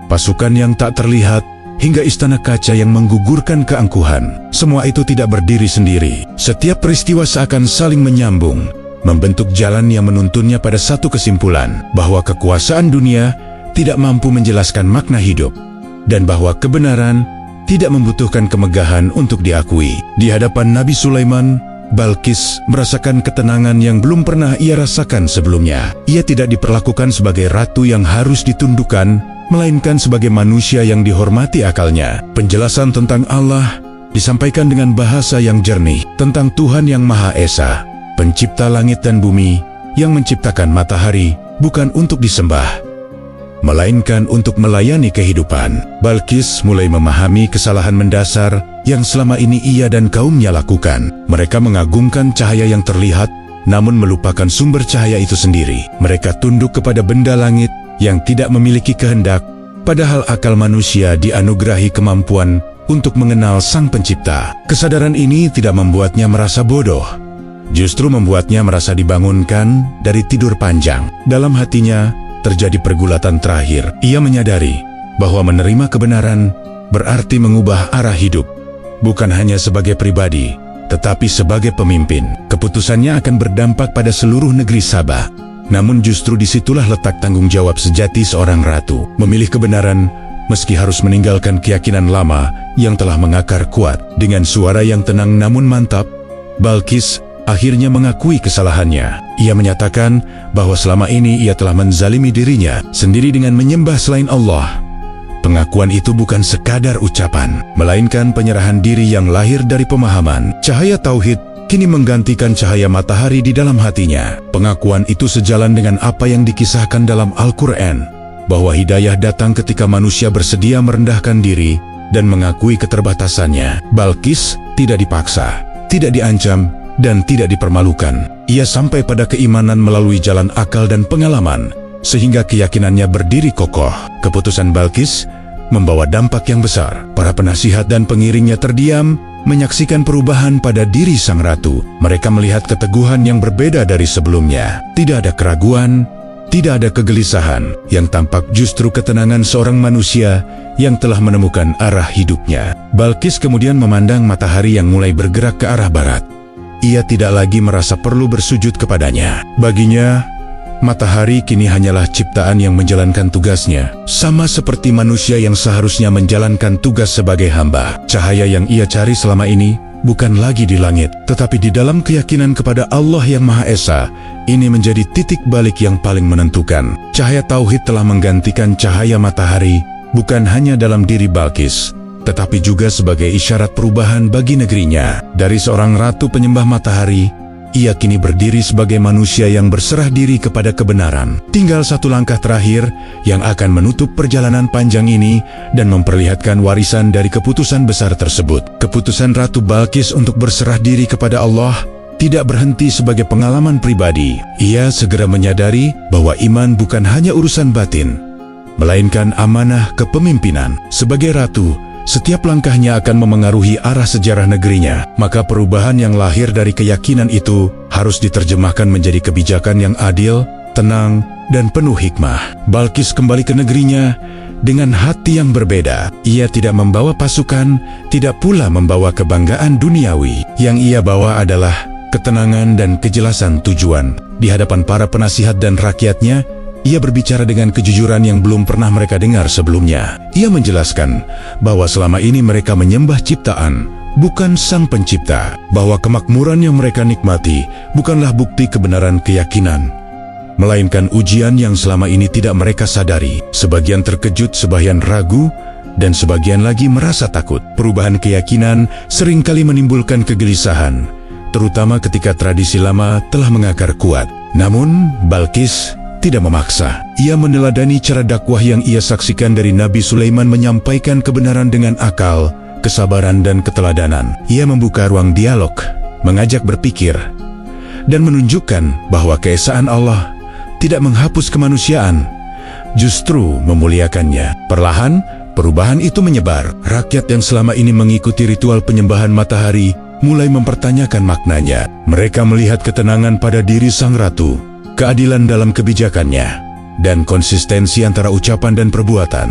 pasukan yang tak terlihat, hingga istana kaca yang menggugurkan keangkuhan. Semua itu tidak berdiri sendiri. Setiap peristiwa seakan saling menyambung, membentuk jalan yang menuntunnya pada satu kesimpulan, bahwa kekuasaan dunia tidak mampu menjelaskan makna hidup, dan bahwa kebenaran tidak membutuhkan kemegahan untuk diakui. Di hadapan Nabi Sulaiman, Balkis merasakan ketenangan yang belum pernah ia rasakan sebelumnya. Ia tidak diperlakukan sebagai ratu yang harus ditundukkan, melainkan sebagai manusia yang dihormati akalnya. Penjelasan tentang Allah disampaikan dengan bahasa yang jernih, tentang Tuhan yang Maha Esa, pencipta langit dan bumi, yang menciptakan matahari bukan untuk disembah, melainkan untuk melayani kehidupan. Balkis mulai memahami kesalahan mendasar yang selama ini ia dan kaumnya lakukan. Mereka mengagungkan cahaya yang terlihat, namun melupakan sumber cahaya itu sendiri. Mereka tunduk kepada benda langit yang tidak memiliki kehendak, padahal akal manusia dianugerahi kemampuan untuk mengenal Sang Pencipta. Kesadaran ini tidak membuatnya merasa bodoh, justru membuatnya merasa dibangunkan dari tidur panjang. Dalam hatinya terjadi pergulatan terakhir. Ia menyadari bahwa menerima kebenaran berarti mengubah arah hidup, bukan hanya sebagai pribadi, tetapi sebagai pemimpin. Keputusannya akan berdampak pada seluruh negeri Sabah. Namun justru disitulah letak tanggung jawab sejati seorang ratu, memilih kebenaran meski harus meninggalkan keyakinan lama yang telah mengakar kuat. Dengan suara yang tenang namun mantap, Balkis akhirnya mengakui kesalahannya. Ia menyatakan bahwa selama ini ia telah menzalimi dirinya sendiri dengan menyembah selain Allah. Pengakuan itu bukan sekadar ucapan, melainkan penyerahan diri yang lahir dari pemahaman. Cahaya tauhid kini menggantikan cahaya matahari di dalam hatinya. Pengakuan itu sejalan dengan apa yang dikisahkan dalam Al-Quran, bahwa hidayah datang ketika manusia bersedia merendahkan diri dan mengakui keterbatasannya. Balkis tidak dipaksa, tidak diancam, dan tidak dipermalukan. Ia sampai pada keimanan melalui jalan akal dan pengalaman, sehingga keyakinannya berdiri kokoh. Keputusan Balkis membawa dampak yang besar. Para penasihat dan pengiringnya terdiam, menyaksikan perubahan pada diri sang ratu. Mereka melihat keteguhan yang berbeda dari sebelumnya. Tidak ada keraguan, tidak ada kegelisahan. Yang tampak justru ketenangan seorang manusia yang telah menemukan arah hidupnya. Balkis kemudian memandang matahari yang mulai bergerak ke arah barat. Ia tidak lagi merasa perlu bersujud kepadanya. Baginya, Matahari kini hanyalah ciptaan yang menjalankan tugasnya, sama seperti manusia yang seharusnya menjalankan tugas sebagai hamba. Cahaya yang ia cari selama ini bukan lagi di langit, tetapi di dalam keyakinan kepada Allah yang Maha Esa. Ini menjadi titik balik yang paling menentukan. Cahaya tauhid telah menggantikan cahaya matahari, bukan hanya dalam diri Balqis, tetapi juga sebagai isyarat perubahan bagi negerinya. Dari seorang ratu penyembah matahari, ia kini berdiri sebagai manusia yang berserah diri kepada kebenaran. Tinggal satu langkah terakhir yang akan menutup perjalanan panjang ini dan memperlihatkan warisan dari keputusan besar tersebut. Keputusan Ratu Balqis untuk berserah diri kepada Allah tidak berhenti sebagai pengalaman pribadi. Ia segera menyadari bahwa iman bukan hanya urusan batin, melainkan amanah kepemimpinan. Sebagai ratu, setiap langkahnya akan memengaruhi arah sejarah negerinya. Maka perubahan yang lahir dari keyakinan itu harus diterjemahkan menjadi kebijakan yang adil, tenang, dan penuh hikmah. Balqis kembali ke negerinya dengan hati yang berbeda. Ia tidak membawa pasukan, tidak pula membawa kebanggaan duniawi. Yang ia bawa adalah ketenangan dan kejelasan tujuan. Di hadapan para penasihat dan rakyatnya, ia berbicara dengan kejujuran yang belum pernah mereka dengar sebelumnya. Ia menjelaskan bahwa selama ini mereka menyembah ciptaan, bukan Sang Pencipta. Bahwa kemakmuran yang mereka nikmati bukanlah bukti kebenaran keyakinan, melainkan ujian yang selama ini tidak mereka sadari. Sebagian terkejut, sebagian ragu, dan sebagian lagi merasa takut. Perubahan keyakinan seringkali menimbulkan kegelisahan, terutama ketika tradisi lama telah mengakar kuat. Namun, Balqis tidak memaksa. Ia meneladani cara dakwah yang ia saksikan dari Nabi Sulaiman menyampaikan kebenaran dengan akal, kesabaran, dan keteladanan. Ia membuka ruang dialog, mengajak berpikir, dan menunjukkan bahwa keesaan Allah tidak menghapus kemanusiaan, justru memuliakannya. Perlahan, perubahan itu menyebar. Rakyat yang selama ini mengikuti ritual penyembahan matahari mulai mempertanyakan maknanya. Mereka melihat ketenangan pada diri sang ratu, keadilan dalam kebijakannya, dan konsistensi antara ucapan dan perbuatan.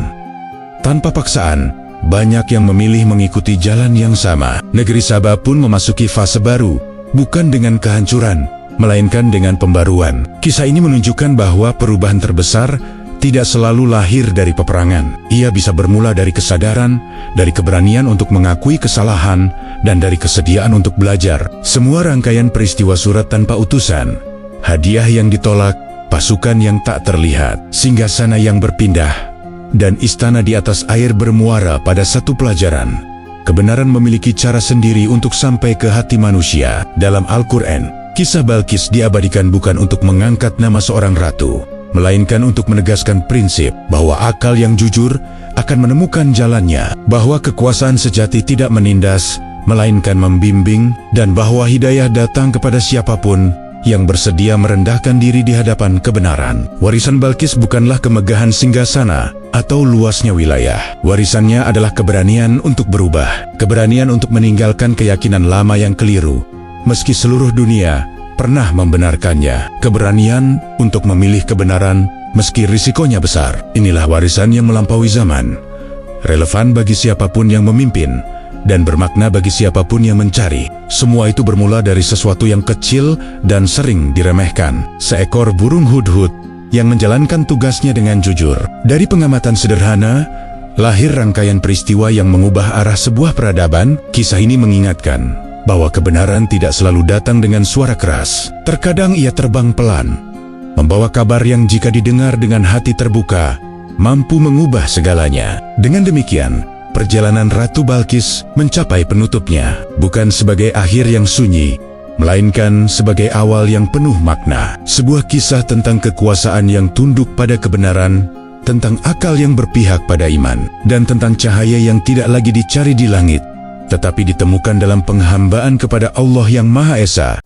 Tanpa paksaan, banyak yang memilih mengikuti jalan yang sama. Negeri Sabah pun memasuki fase baru, bukan dengan kehancuran, melainkan dengan pembaruan. Kisah ini menunjukkan bahwa perubahan terbesar tidak selalu lahir dari peperangan. Ia bisa bermula dari kesadaran, dari keberanian untuk mengakui kesalahan, dan dari kesediaan untuk belajar. Semua rangkaian peristiwa surat tanpa utusan, hadiah yang ditolak, pasukan yang tak terlihat, singgasana yang berpindah, dan istana di atas air bermuara pada satu pelajaran. Kebenaran memiliki cara sendiri untuk sampai ke hati manusia. Dalam Al-Quran, kisah Balqis diabadikan bukan untuk mengangkat nama seorang ratu, melainkan untuk menegaskan prinsip bahwa akal yang jujur akan menemukan jalannya, bahwa kekuasaan sejati tidak menindas, melainkan membimbing, dan bahwa hidayah datang kepada siapapun yang bersedia merendahkan diri di hadapan kebenaran. Warisan Balqis bukanlah kemegahan singgasana atau luasnya wilayah. Warisannya adalah keberanian untuk berubah, keberanian untuk meninggalkan keyakinan lama yang keliru, meski seluruh dunia pernah membenarkannya, keberanian untuk memilih kebenaran meski risikonya besar. Inilah warisan yang melampaui zaman, relevan bagi siapapun yang memimpin, dan bermakna bagi siapapun yang mencari. Semua itu bermula dari sesuatu yang kecil dan sering diremehkan. Seekor burung hudhud yang menjalankan tugasnya dengan jujur. Dari pengamatan sederhana, lahir rangkaian peristiwa yang mengubah arah sebuah peradaban. Kisah ini mengingatkan bahwa kebenaran tidak selalu datang dengan suara keras. Terkadang ia terbang pelan, membawa kabar yang jika didengar dengan hati terbuka, mampu mengubah segalanya. Dengan demikian, perjalanan Ratu Balqis mencapai penutupnya, bukan sebagai akhir yang sunyi, melainkan sebagai awal yang penuh makna. Sebuah kisah tentang kekuasaan yang tunduk pada kebenaran, tentang akal yang berpihak pada iman, dan tentang cahaya yang tidak lagi dicari di langit, tetapi ditemukan dalam penghambaan kepada Allah yang Maha Esa.